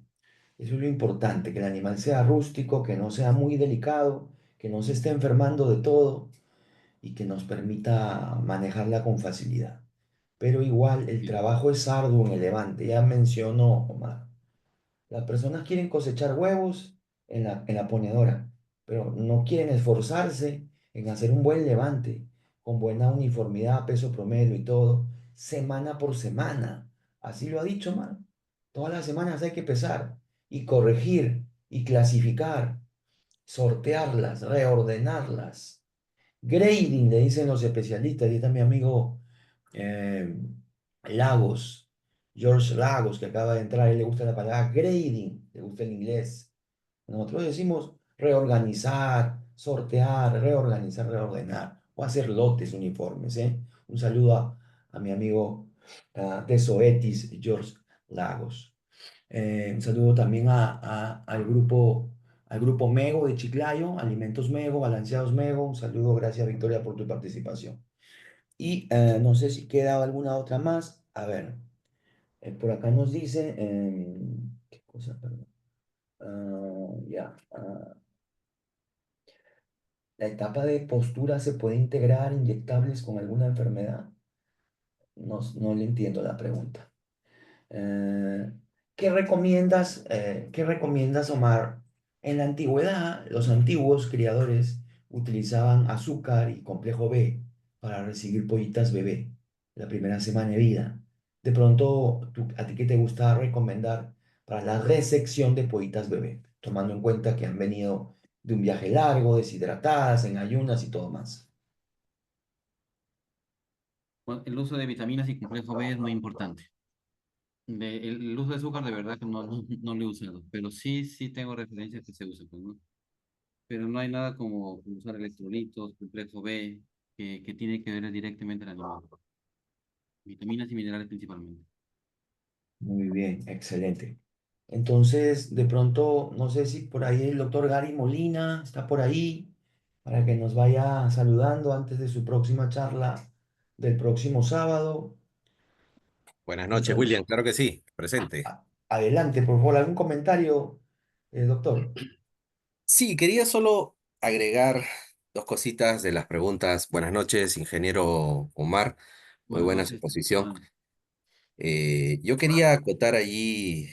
Eso es lo importante, que el animal sea rústico, que no sea muy delicado, que no se esté enfermando de todo y que nos permita manejarla con facilidad. Pero igual el Bien. trabajo es arduo en el levante, ya mencionó Omar. Las personas quieren cosechar huevos en la ponedora, pero no quieren esforzarse en hacer un buen levante, con buena uniformidad, peso promedio y todo, semana por semana. Así lo ha dicho Omar. Todas las semanas hay que pesar y corregir y clasificar, sortearlas, reordenarlas. Grading, le dicen los especialistas, y está mi amigo eh, Lagos, George Lagos, que acaba de entrar, a él le gusta la palabra grading, le gusta el inglés. Nosotros decimos reorganizar, sortear, reorganizar, reordenar, o hacer lotes uniformes, ¿eh? Un saludo a mi amigo de Soetis, George Lagos. Un saludo también al grupo Mego de Chiclayo, Alimentos Mego, Balanceados Mego. Un saludo, gracias Victoria por tu participación. Y no sé si queda alguna otra más. A ver, por acá nos dice, ¿qué cosa? Perdón. Ya. La etapa de postura se puede integrar inyectables con alguna enfermedad. No, no le entiendo la pregunta. Eh, ¿qué recomiendas, Omar? En la antigüedad, los antiguos criadores utilizaban azúcar y complejo B para recibir pollitas bebé la primera semana de vida. De pronto, ¿a ti qué te gusta recomendar para la resección de pollitas bebé? Tomando en cuenta que han venido de un viaje largo, deshidratadas, en ayunas y todo más. Bueno, el uso de vitaminas y complejo B es muy importante. El uso de azúcar de verdad que no lo he usado, pero sí tengo referencias que se usan, pues, ¿no? Pero no hay nada como usar electrolitos, complejo B, que tiene que ver directamente al animal. Vitaminas y minerales principalmente. Muy bien, excelente. Entonces, de pronto, no sé si por ahí el doctor Gary Molina está por ahí para que nos vaya saludando antes de su próxima charla del próximo sábado. Buenas noches, Entonces, William. Claro que sí, presente. adelante, por favor, algún comentario, doctor. Sí, quería solo agregar dos cositas de las preguntas. Buenas noches, ingeniero Omar. Muy Buenas buena su noches. exposición. Alan. Yo quería acotar allí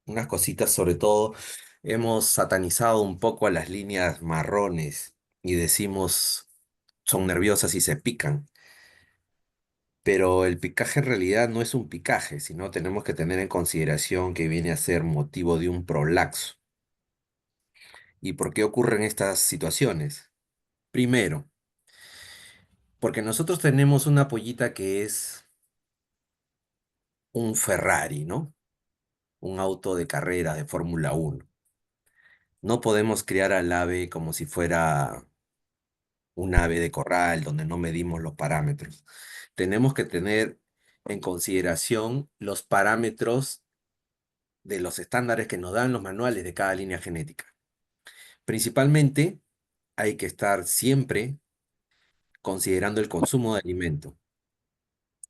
unas cositas, sobre todo, hemos satanizado un poco a las líneas marrones y decimos son nerviosas y se pican. Pero el picaje en realidad no es un picaje, sino tenemos que tener en consideración que viene a ser motivo de un prolaxo. ¿Y por qué ocurren estas situaciones? Primero, porque nosotros tenemos una pollita que es un Ferrari, ¿no? Un auto de carreras de Fórmula 1. No podemos criar al ave como si fuera un ave de corral donde no medimos los parámetros. Tenemos que tener en consideración los parámetros de los estándares que nos dan los manuales de cada línea genética. Principalmente, hay que estar siempre considerando el consumo de alimento.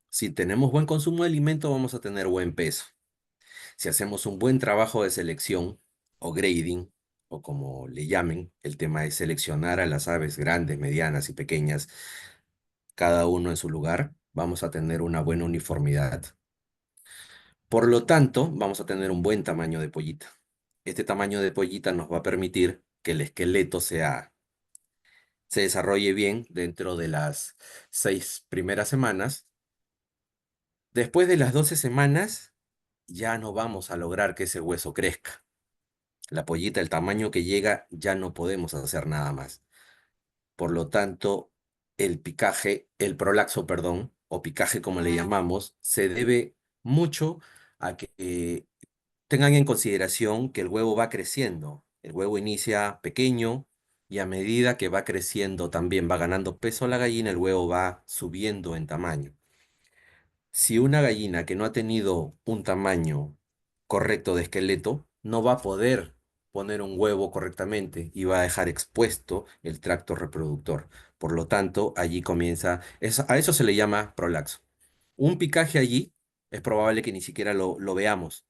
Si tenemos buen consumo de alimento, vamos a tener buen peso. Si hacemos un buen trabajo de selección o grading, o como le llamen, el tema es seleccionar a las aves grandes, medianas y pequeñas, cada uno en su lugar, vamos a tener una buena uniformidad. Por lo tanto, vamos a tener un buen tamaño de pollita. Este tamaño de pollita nos va a permitir que el esqueleto se desarrolle bien dentro de las 6 primeras semanas. Después de las 12 semanas, ya no vamos a lograr que ese hueso crezca. La pollita, el tamaño que llega, ya no podemos hacer nada más. Por lo tanto, el picaje, el prolaxo, perdón, o picaje como le llamamos, se debe mucho a que tengan en consideración que el huevo va creciendo. El huevo inicia pequeño y a medida que va creciendo también va ganando peso la gallina, el huevo va subiendo en tamaño. Si una gallina que no ha tenido un tamaño correcto de esqueleto, no va a poder poner un huevo correctamente y va a dejar expuesto el tracto reproductor. Por lo tanto, allí comienza, a eso se le llama prolaxo. Un picaje allí es probable que ni siquiera lo veamos,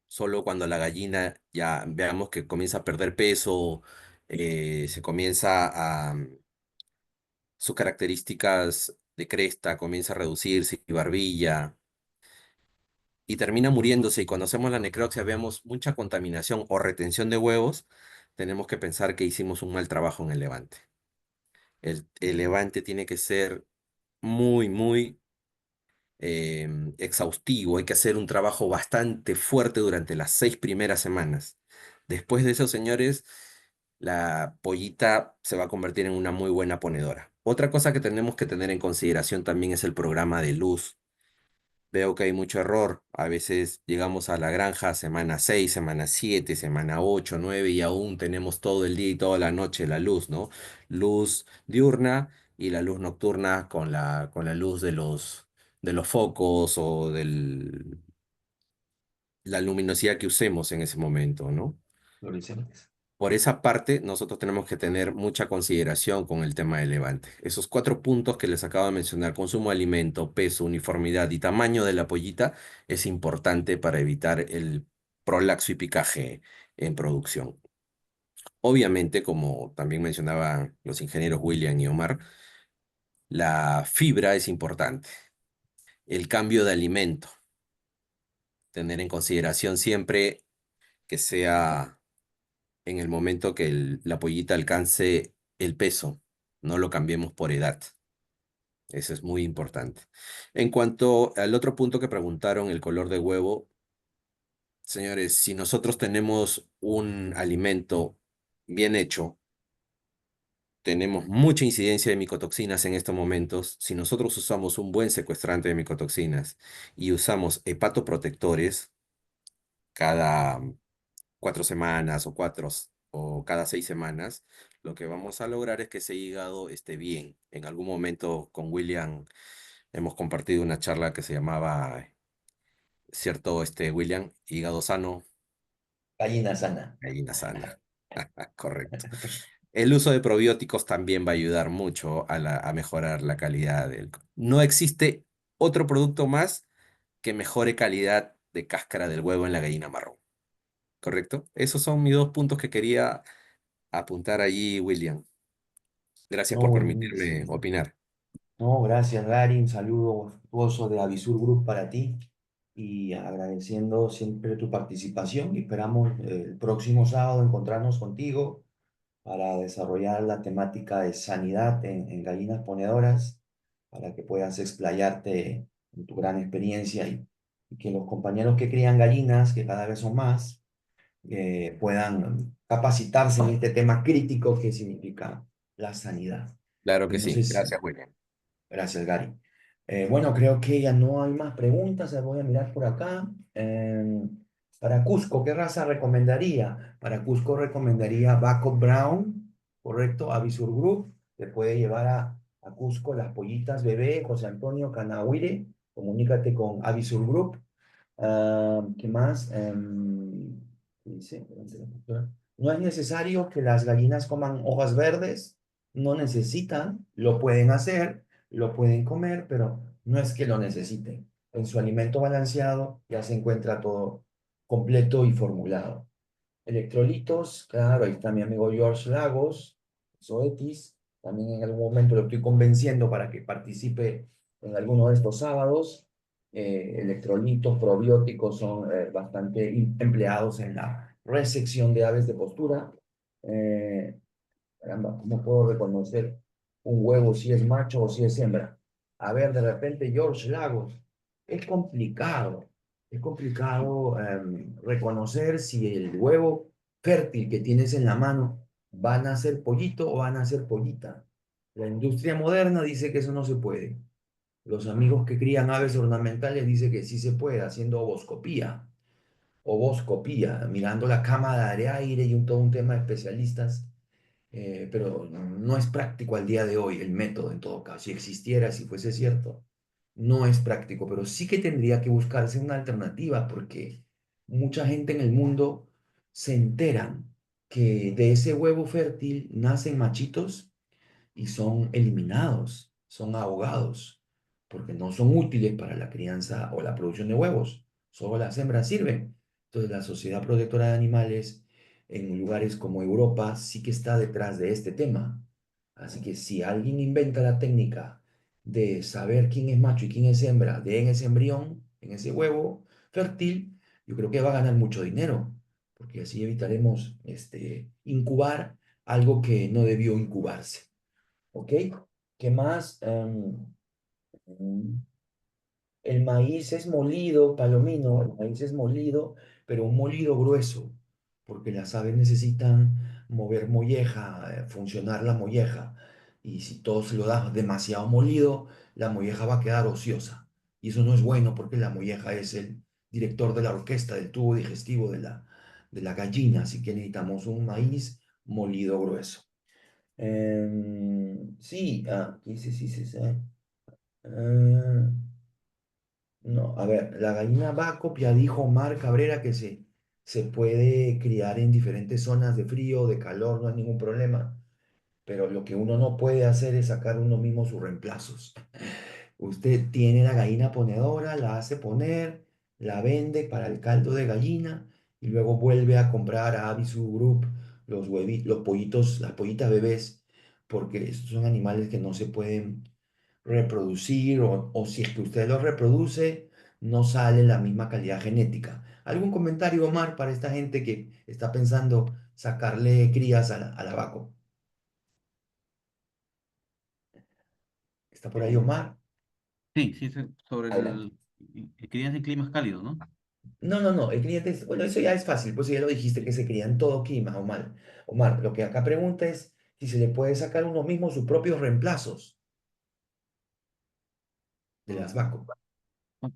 solo cuando la gallina ya veamos que comienza a perder peso, se comienza a, sus características de cresta comienza a reducirse y barbilla y termina muriéndose. Y cuando hacemos la necropsia vemos mucha contaminación o retención de huevos, tenemos que pensar que hicimos un mal trabajo en el levante. El levante tiene que ser muy exhaustivo. Hay que hacer un trabajo bastante fuerte durante las 6 primeras semanas. Después de eso, señores, la pollita se va a convertir en una muy buena ponedora. Otra cosa que tenemos que tener en consideración también es el programa de luz. Veo que hay mucho error. A veces llegamos a la granja semana 6, semana 7, semana 8, 9 y aún tenemos todo el día y toda la noche la luz, ¿no? Luz diurna y la luz nocturna con la luz de los focos o de la luminosidad que usemos en ese momento, ¿no? Fluorescentes. Por esa parte, nosotros tenemos que tener mucha consideración con el tema del levante. Esos 4 puntos que les acabo de mencionar, consumo de alimento, peso, uniformidad y tamaño de la pollita, es importante para evitar el prolaxo y picaje en producción. Obviamente, como también mencionaban los ingenieros William y Omar, la fibra es importante. El cambio de alimento, tener en consideración siempre que sea en el momento que la pollita alcance el peso, no lo cambiemos por edad. Eso es muy importante. En cuanto al otro punto que preguntaron, el color de huevo, señores, si nosotros tenemos un alimento bien hecho, tenemos mucha incidencia de micotoxinas en estos momentos. Si nosotros usamos un buen secuestrante de micotoxinas y usamos hepatoprotectores cada 4 semanas o cada 6 semanas, lo que vamos a lograr es que ese hígado esté bien. En algún momento con William hemos compartido una charla que se llamaba, ¿cierto, William? Hígado sano, Gallina sana. gallina sana. Correcto. El uso de probióticos también va a ayudar mucho a mejorar la calidad del... No existe otro producto más que mejore calidad de cáscara del huevo en la gallina marrón. ¿Correcto? Esos son mis 2 puntos que quería apuntar allí, William. Gracias No, por permitirme buenísimo. opinar. No, gracias, Gary. Un saludo afectuoso de Avisur Group para ti y agradeciendo siempre tu participación. Y esperamos el próximo sábado encontrarnos contigo para desarrollar la temática de sanidad en gallinas ponedoras, para que puedas explayarte en tu gran experiencia y que los compañeros que crían gallinas, que cada vez son más, puedan capacitarse en este tema crítico que significa la sanidad. Claro que sí. Entonces, Gracias, William. gracias, Gary. Bueno, creo que ya no hay más preguntas. Voy a mirar por acá. Para Cusco, ¿qué raza recomendaría? Para Cusco recomendaría Backup Brown, ¿correcto? Avisur Group. Te puede llevar a Cusco las pollitas bebé, José Antonio Canahuire. Comunícate con Avisur Group. ¿Qué más? ¿Qué dice? No es necesario que las gallinas coman hojas verdes. No necesitan, lo pueden hacer, lo pueden comer, pero no es que lo necesiten. En su alimento balanceado ya se encuentra todo completo y formulado. Electrolitos, claro, ahí está mi amigo George Lagos, Zoetis. También en algún momento lo estoy convenciendo para que participe en alguno de estos sábados. Electrolitos, probióticos son bastante empleados en la resección de aves de postura. Eh, Caramba, ¿cómo puedo reconocer un huevo si es macho o si es hembra? A ver, de repente, George Lagos, es complicado reconocer si el huevo fértil que tienes en la mano va a nacer pollito o van a ser pollita. La industria moderna dice que eso no se puede. Los amigos que crían aves ornamentales dicen que sí se puede, haciendo ovoscopía, mirando la cámara de aire y todo un tema de especialistas, pero no es práctico al día de hoy el método en todo caso. Si existiera, si fuese cierto, no es práctico, pero sí que tendría que buscarse una alternativa porque mucha gente en el mundo se enteran que de ese huevo fértil nacen machitos y son eliminados, son ahogados, porque no son útiles para la crianza o la producción de huevos, solo las hembras sirven. Entonces la Sociedad Protectora de Animales en lugares como Europa sí que está detrás de este tema. Así que si alguien inventa la técnica de saber quién es macho y quién es hembra de en ese embrión, en ese huevo fértil, yo creo que va a ganar mucho dinero, porque así evitaremos incubar algo que no debió incubarse. ¿Ok? ¿Qué más? Mm, el maíz es molido, Palomino, el maíz es molido, pero un molido grueso, porque las aves necesitan mover molleja, funcionar la molleja. Y si todo se lo da demasiado molido, la molleja va a quedar ociosa. Y eso no es bueno porque la molleja es el director de la orquesta, del tubo digestivo de la gallina. Así que necesitamos un maíz molido grueso. Sí, dice, sí, sí, sí. Ah, no, a ver, la gallina Backup ya dijo Omar Cabrera que se puede criar en diferentes zonas de frío, de calor, no hay ningún problema. Pero lo que uno no puede hacer es sacar uno mismo sus reemplazos. Usted tiene la gallina ponedora, la hace poner, la vende para el caldo de gallina y luego vuelve a comprar a Avisu Group los pollitos, las pollitas bebés, porque estos son animales que no se pueden reproducir o si es que usted los reproduce, no sale la misma calidad genética. ¿Algún comentario, Omar, para esta gente que está pensando sacarle crías a la vaca? ¿Está por ahí, Omar? Sí, sí, sí, sobre Adelante. el crianza en climas cálidos, ¿no? No, no, no, el cliente bueno, eso ya es fácil, pues ya lo dijiste que se cría en todo clima, Omar. Omar, lo que acá pregunta es si se le puede sacar uno mismo sus propios reemplazos de las vacas.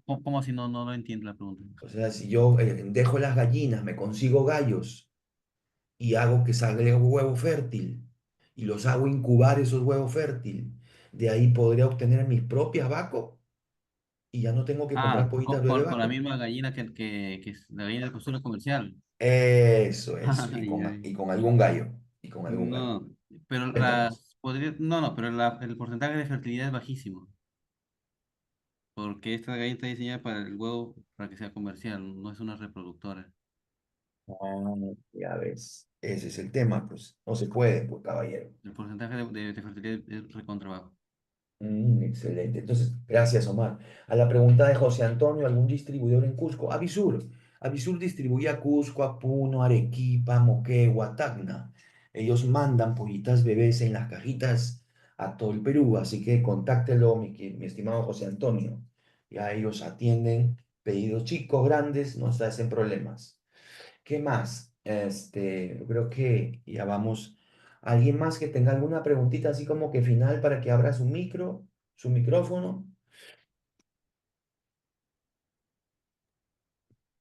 ¿Cómo así? No, no entiendo la pregunta. O sea, si yo dejo las gallinas, me consigo gallos y hago que salga un huevo fértil y los hago incubar esos huevos fértiles, de ahí podría obtener mis propias vacas y ya no tengo que comprar Ah, pollitas bebé con la vaco. misma gallina que es la gallina de postura comercial. Eso, Ay, ay. y con algún gallo, y con algún gallo. No, pero Cuéntanos. no, no, pero el porcentaje de fertilidad es bajísimo, porque esta gallina está diseñada para el huevo, para que sea comercial, no es una reproductora. Ah, ya ves, ese es el tema, pues no se puede, pues caballero. El porcentaje de fertilidad es recontra bajo. Excelente. Entonces, gracias, Omar. A la pregunta de José Antonio, ¿algún distribuidor en Cusco? Avisur. Avisur distribuye a Cusco, a Puno, Arequipa, Moquegua, Tacna. Ellos mandan pollitas bebés en las cajitas a todo el Perú, así que contáctelo, mi estimado José Antonio. Ya ellos atienden pedidos chicos, grandes, no se hacen problemas. ¿Qué más? Yo creo que ya vamos. ¿Alguien más que tenga alguna preguntita así como que final para que abra su micrófono?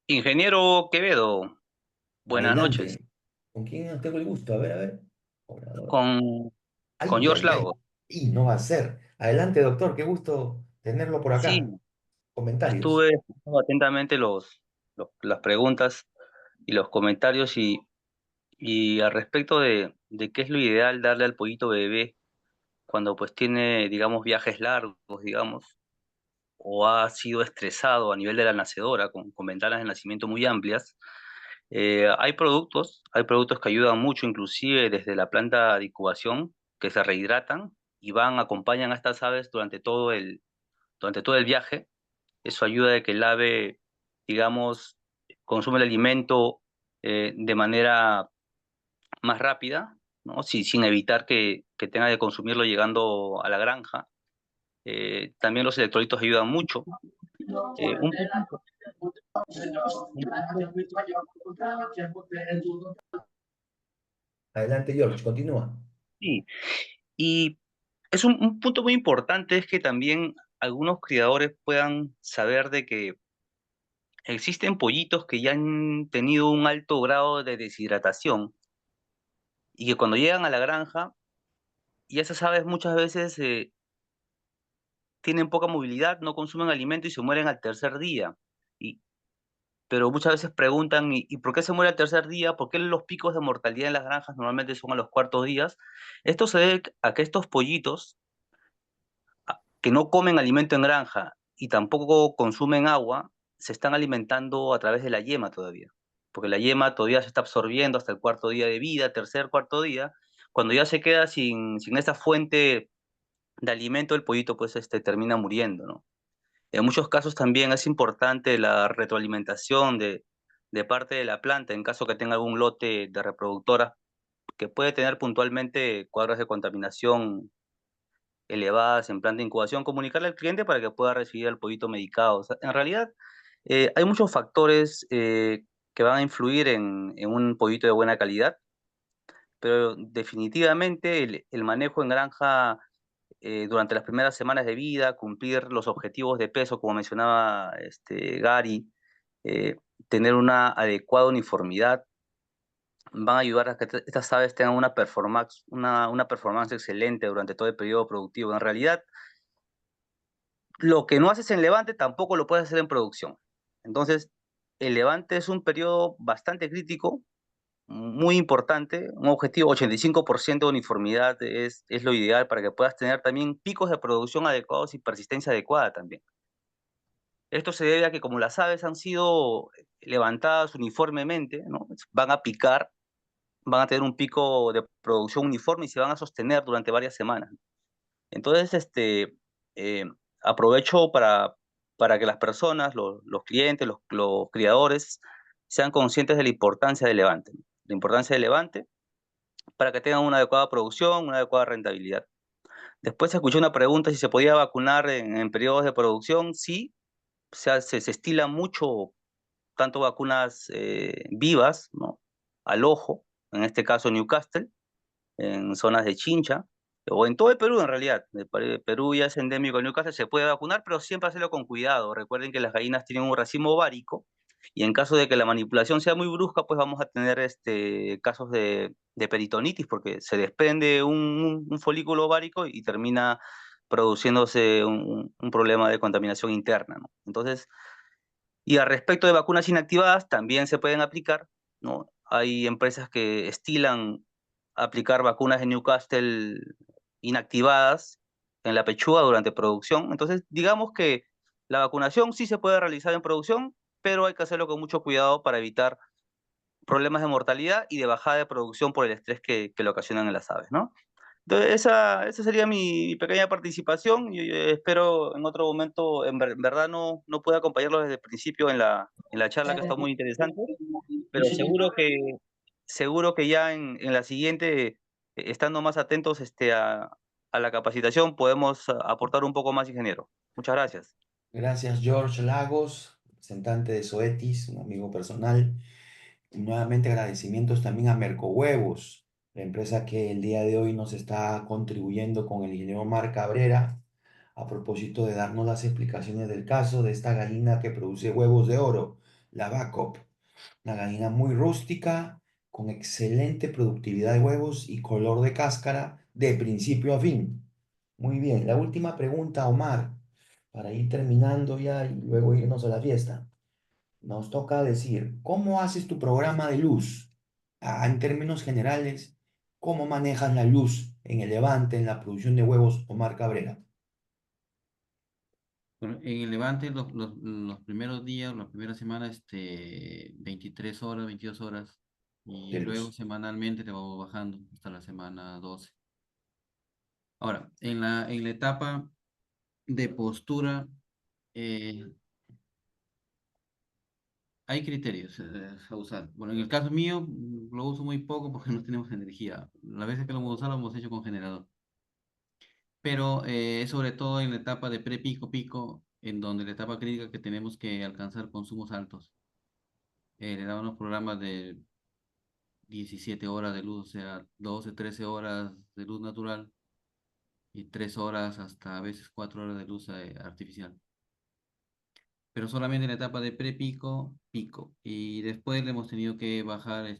Ingeniero Quevedo, buenas noches. Adelante. ¿Con quién tengo el gusto? A ver. Orador. Con, con Ay, George ay, ay. Lago. Y no va a ser. Adelante, doctor. Qué gusto tenerlo por acá. Sí, Comentarios. estuve escuchando atentamente las preguntas y los comentarios y al respecto de qué es lo ideal darle al pollito bebé cuando pues tiene, digamos, viajes largos, digamos, o ha sido estresado a nivel de la nacedora con ventanas de nacimiento muy amplias. Hay productos que ayudan mucho, inclusive desde la planta de incubación, que se rehidratan y acompañan a estas aves durante todo el viaje. Eso ayuda a que el ave, digamos, consume el alimento de manera más rápida, ¿no? Sin evitar que tenga que consumirlo llegando a la granja. También los electrolitos ayudan mucho. Un punto, un punto, Adelante, George. Continúa. sí. Y es un punto muy importante es que también algunos criadores puedan saber de que existen pollitos que ya han tenido un alto grado de deshidratación y que cuando llegan a la granja, ya se sabe, muchas veces tienen poca movilidad, no consumen alimento y se mueren al tercer día. Y, pero muchas veces preguntan, ¿y por qué se muere al tercer día? ¿Por qué los picos de mortalidad en las granjas normalmente son a los cuartos días? Esto se debe a que estos pollitos que no comen alimento en granja y tampoco consumen agua, se están alimentando a través de la yema todavía, porque la yema todavía se está absorbiendo hasta el cuarto día de vida, tercer, cuarto día. Cuando ya se queda sin esa fuente de alimento, el pollito pues termina muriendo, ¿no? En muchos casos también es importante la retroalimentación de parte de la planta en caso que tenga algún lote de reproductoras que puede tener puntualmente cuadros de contaminación elevadas en plan de incubación, comunicarle al cliente para que pueda recibir el pollito medicado. O sea, en realidad, hay muchos factores que van a influir en un pollito de buena calidad, pero definitivamente el manejo en granja durante las primeras semanas de vida, cumplir los objetivos de peso, como mencionaba Gary, eh, tener una adecuada uniformidad, van a ayudar a que estas aves tengan una performance excelente durante todo el periodo productivo. En realidad, lo que no haces en levante tampoco lo puedes hacer en producción. Entonces, el levante es un periodo bastante crítico, muy importante, un objetivo 85% de uniformidad es lo ideal para que puedas tener también picos de producción adecuados y persistencia adecuada también. Esto se debe a que como las aves han sido levantadas uniformemente, ¿no? Van a picar, van a tener un pico de producción uniforme y se van a sostener durante varias semanas. Entonces, eh, aprovecho para que las personas, los clientes, los criadores, sean conscientes de la importancia del levante, ¿no? La importancia del levante para que tengan una adecuada producción, una adecuada rentabilidad. Después escuché una pregunta si se podía vacunar en periodos de producción. Sí, se estila mucho, tanto vacunas vivas, ¿no? Al ojo, en este caso Newcastle, en zonas de Chincha, o en todo el Perú en realidad. Perú ya es endémico en Newcastle, se puede vacunar, pero siempre hacerlo con cuidado. Recuerden que las gallinas tienen un racimo ovárico y en caso de que la manipulación sea muy brusca, pues vamos a tener casos de peritonitis porque se desprende un folículo ovárico y termina produciéndose un problema de contaminación interna, ¿no? Entonces, y al respecto de vacunas inactivadas, también se pueden aplicar, ¿no? Hay empresas que estilan aplicar vacunas de Newcastle inactivadas en la pechuga durante producción. Entonces, digamos que la vacunación sí se puede realizar en producción, pero hay que hacerlo con mucho cuidado para evitar problemas de mortalidad y de bajada de producción por el estrés que le ocasionan en las aves, ¿no? Entonces, esa sería mi pequeña participación y espero en otro momento, en verdad no puedo acompañarlos desde el principio en la charla que está muy interesante, pero seguro que ya en la siguiente, estando más atentos a la capacitación, podemos aportar un poco más, ingeniero. Muchas gracias. Gracias, George Lagos, representante de Zoetis, un amigo personal. Y nuevamente agradecimientos también a Mercohuevos, la empresa que el día de hoy nos está contribuyendo con el ingeniero Mar Cabrera a propósito de darnos las explicaciones del caso de esta gallina que produce huevos de oro, la Bacop. Una gallina muy rústica, con excelente productividad de huevos y color de cáscara de principio a fin. Muy bien, la última pregunta, Omar, para ir terminando ya y luego irnos a la fiesta. Nos toca decir, ¿cómo haces tu programa de luz? En términos generales, ¿cómo manejas la luz en el Levante, en la producción de huevos, Omar Cabrera, Bueno, en el Levante, los primeros días, la primera semana, 23 horas, 22 horas, y de luego luz? semanalmente te vamos bajando hasta la semana 12. Ahora, en la etapa de postura, eh, hay criterios a usar. Bueno, en el caso mío, lo uso muy poco porque no tenemos energía. Las veces que lo hemos usado, lo hemos hecho con generador. Pero es sobre todo en la etapa de pre-pico-pico, en donde la etapa crítica que tenemos que alcanzar consumos altos. Le damos unos programas de 17 horas de luz, o sea, 12 13 horas de luz natural y 3 horas hasta a veces 4 horas de luz artificial. Pero solamente en la etapa de pre-pico, pico. Y después le hemos tenido que bajar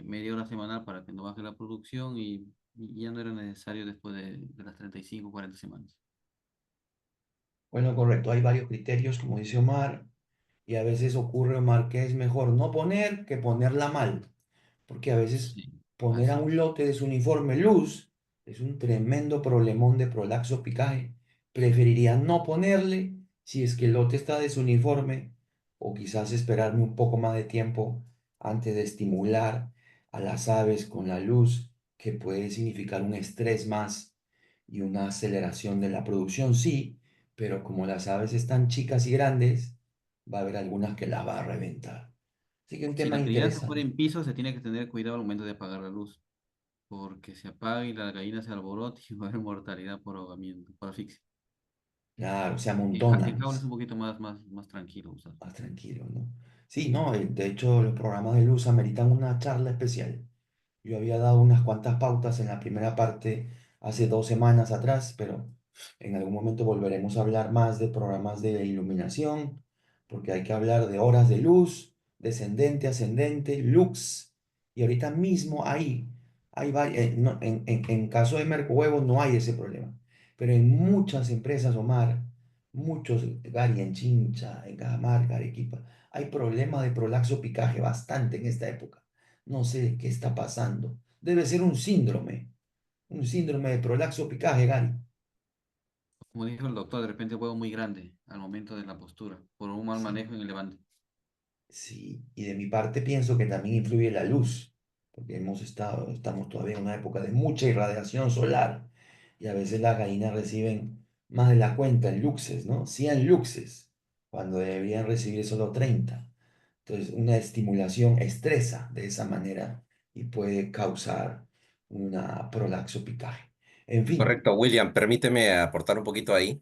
media hora semanal para que no baje la producción y ya no era necesario después de las 35 40 semanas. Bueno, correcto, hay varios criterios, como dice Omar, y a veces ocurre, Omar, que es mejor no poner que ponerla mal, porque a veces Sí, poner a así un es. lote de su uniforme luz es un tremendo problemón de prolaxo picaje. Preferiría no ponerle si es que el lote está de su uniforme, o quizás esperarme un poco más de tiempo antes de estimular a las aves con la luz, que puede significar un estrés más y una aceleración de la producción, sí, pero como las aves están chicas y grandes, va a haber algunas que la va a reventar. Así que un Si tema la crianza fuera interesante. en piso, se tiene que tener cuidado al momento de apagar la luz, porque se apaga y la gallina se alborota y va a haber mortalidad por ahogamiento, por asfixia. Claro, se En amontonan, jaula es un poquito más tranquilo usar. más tranquilo, ¿no? Sí, no, de hecho los programas de luz ameritan una charla especial. Yo había dado unas cuantas pautas en la primera parte hace 2 semanas atrás, pero en algún momento volveremos a hablar más de programas de iluminación, porque hay que hablar de horas de luz, descendente, ascendente, lux. Y ahorita mismo en caso de Mercohuevo no hay ese problema, pero en muchas empresas, Omar, muchos, Gary, en Chincha, en Cajamarca, Arequipa, hay problema de prolaxo picaje bastante en esta época. No sé qué está pasando. Debe ser un síndrome de prolaxo picaje, Gary. Como dijo el doctor, de repente el huevo muy grande al momento de la postura, por un mal Sí, manejo en el levante. sí. Y de mi parte pienso que también influye la luz, porque estamos todavía en una época de mucha irradiación solar y a veces las gallinas reciben más de la cuenta en luxes, ¿no? 100 luxes, cuando deberían recibir solo 30. Entonces, una estimulación estresa de esa manera y puede causar una prolaxo picaje. En fin, Correcto, William, permíteme aportar un poquito ahí.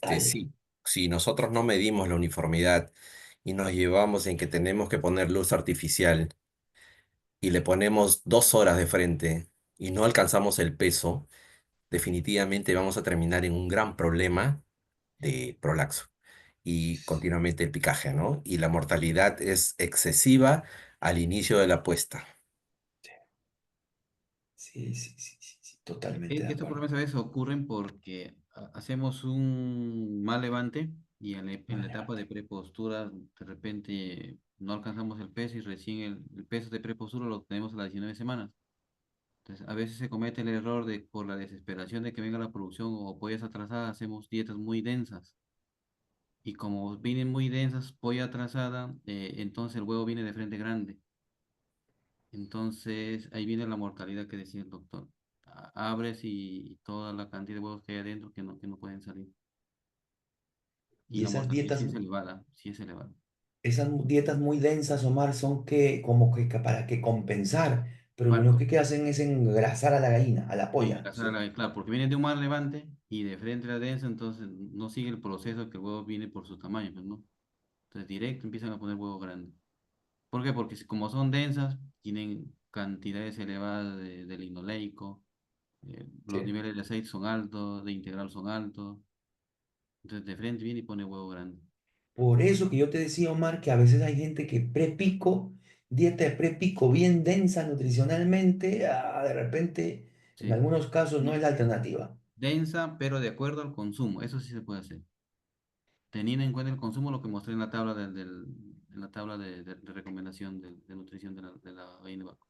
dale. Sí, si nosotros no medimos la uniformidad y nos llevamos en que tenemos que poner luz artificial y le ponemos 2 horas de frente, y no alcanzamos el peso, definitivamente vamos a terminar en un gran problema de prolaxo y continuamente el picaje, ¿no? Y la mortalidad es excesiva al inicio de la puesta. Sí, sí, sí, sí, sí, totalmente de Estos acuerdo. problemas a veces ocurren porque hacemos un mal levante y en la Vale, etapa de vale. prepostura de repente no alcanzamos el peso y recién el peso de prepostura lo tenemos a las 19 semanas. Entonces, a veces se comete el error de, por la desesperación de que venga la producción o pollas atrasadas, hacemos dietas muy densas. Y como vienen muy densas, polla atrasada, entonces el huevo viene de frente grande. Entonces, ahí viene la mortalidad que decía el doctor. Abres y toda la cantidad de huevos que hay adentro que no pueden salir. Y Y la mortalidad sí es elevada, sí es elevada. esas dietas muy densas, Omar, son que como que para que compensar, pero lo único Claro, que hacen es engrasar a la gallina, a la sí, polla, ¿cierto? claro, porque viene de un mal levante y de frente a la densa, entonces no sigue el proceso que el huevo viene por su tamaño, pues, ¿no? Entonces directo empiezan a poner huevo grande. ¿Por qué? Porque como son densas, tienen cantidades elevadas de linoleico, los Sí. niveles de aceite son altos, de integral son altos, entonces de frente viene y pone huevo grande. Por eso que yo te decía, Omar, que a veces hay gente que prepico, dieta de prepico bien densa nutricionalmente, de repente, en Sí. algunos casos no es No, la alternativa. densa, pero de acuerdo al consumo, eso sí se puede hacer. Teniendo en cuenta el consumo, lo que mostré en la tabla, en la tabla de recomendación de nutrición de la gallina de vaca,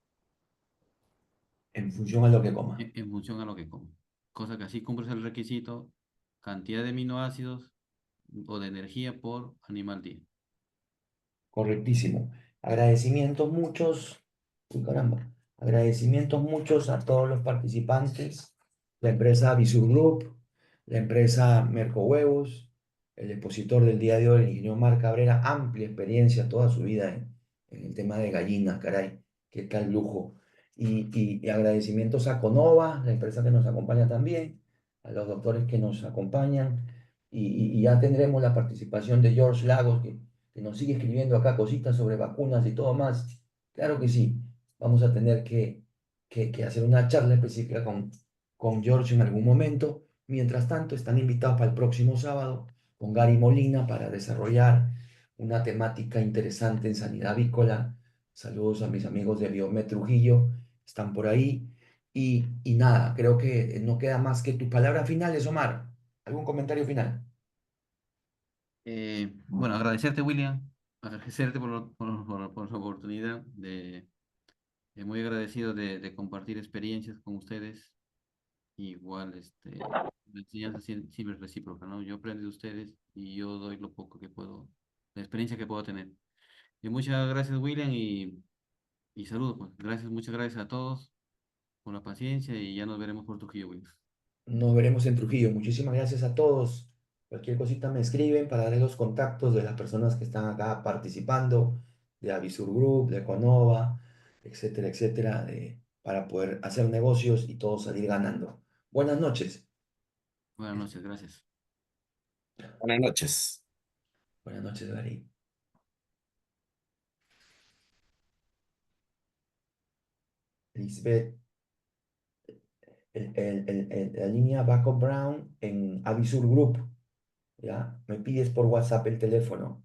En función a lo que coma. en función a lo que come. Cosa que así cumples el requisito, cantidad de aminoácidos o de energía por animal día. Correctísimo. Agradecimientos muchos, uy, caramba, agradecimientos muchos a todos los participantes, la empresa Visur Group, la empresa Mercohuevos, el expositor del día de hoy, el ingeniero Mar Cabrera, amplia experiencia toda su vida en el tema de gallinas, caray, qué tal lujo. Y agradecimientos a Conova, la empresa que nos acompaña también, a los doctores que nos acompañan, y ya tendremos la participación de George Lagos, que nos sigue escribiendo acá cositas sobre vacunas y todo más. Claro que sí, vamos a tener que hacer una charla específica con George en algún momento. Mientras tanto, están invitados para el próximo sábado con Gary Molina para desarrollar una temática interesante en sanidad avícola. Saludos a mis amigos de Biomed Trujillo, están por ahí. Y nada, creo que no queda más que tus palabras finales, Omar. ¿Algún comentario final? Bueno, agradecerte, William, agradecerte por la oportunidad muy agradecido de compartir experiencias con ustedes. Igual, la enseñanza siempre es recíproca, ¿no? Yo aprendo de ustedes y yo doy lo poco que puedo, la experiencia que puedo tener. Y muchas gracias, William, y saludos, pues. Gracias, muchas gracias a todos por la paciencia y ya nos veremos por Trujillo, William. Nos veremos en Trujillo. Muchísimas gracias a todos. Cualquier cosita me escriben para darles los contactos de las personas que están acá participando, de Avisur Group, de Econova, etcétera, etcétera, para poder hacer negocios y todos salir ganando. Buenas noches. Buenas noches, gracias. Buenas noches. Buenas noches, Gary. Lisbeth, la línea Backup Brown en Avisur Group, ¿ya? Me pides por WhatsApp el teléfono.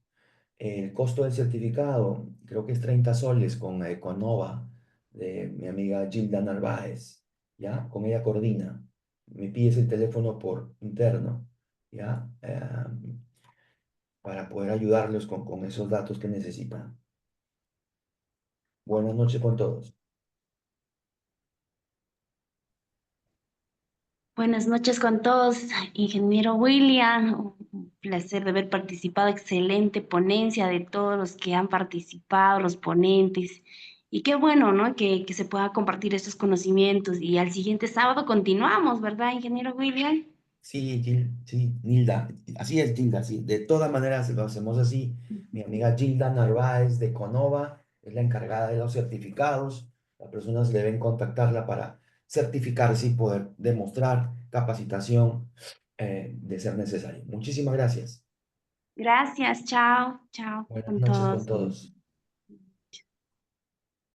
El costo del certificado, creo que es 30 soles con Econova de mi amiga Gilda Narváez, ¿ya? Con ella coordina. Me pides el teléfono por interno, ¿ya? Para poder ayudarlos con esos datos que necesitan. Buenas noches con todos. Buenas noches con todos, ingeniero William. Un placer de haber participado. Excelente ponencia de todos los que han participado, los ponentes. Y qué bueno, ¿no? Que se pueda compartir estos conocimientos. Y al siguiente sábado continuamos, ¿verdad, ingeniero William? Sí, sí, Nilda, así es, Gilda, sí. De todas maneras lo hacemos así. Mi amiga Gilda Narváez de Conova es la encargada de los certificados. Las personas deben contactarla para certificarse y poder demostrar capacitación de ser necesario. Muchísimas gracias. Gracias, chao, chao Buenas con noches con todos. todos.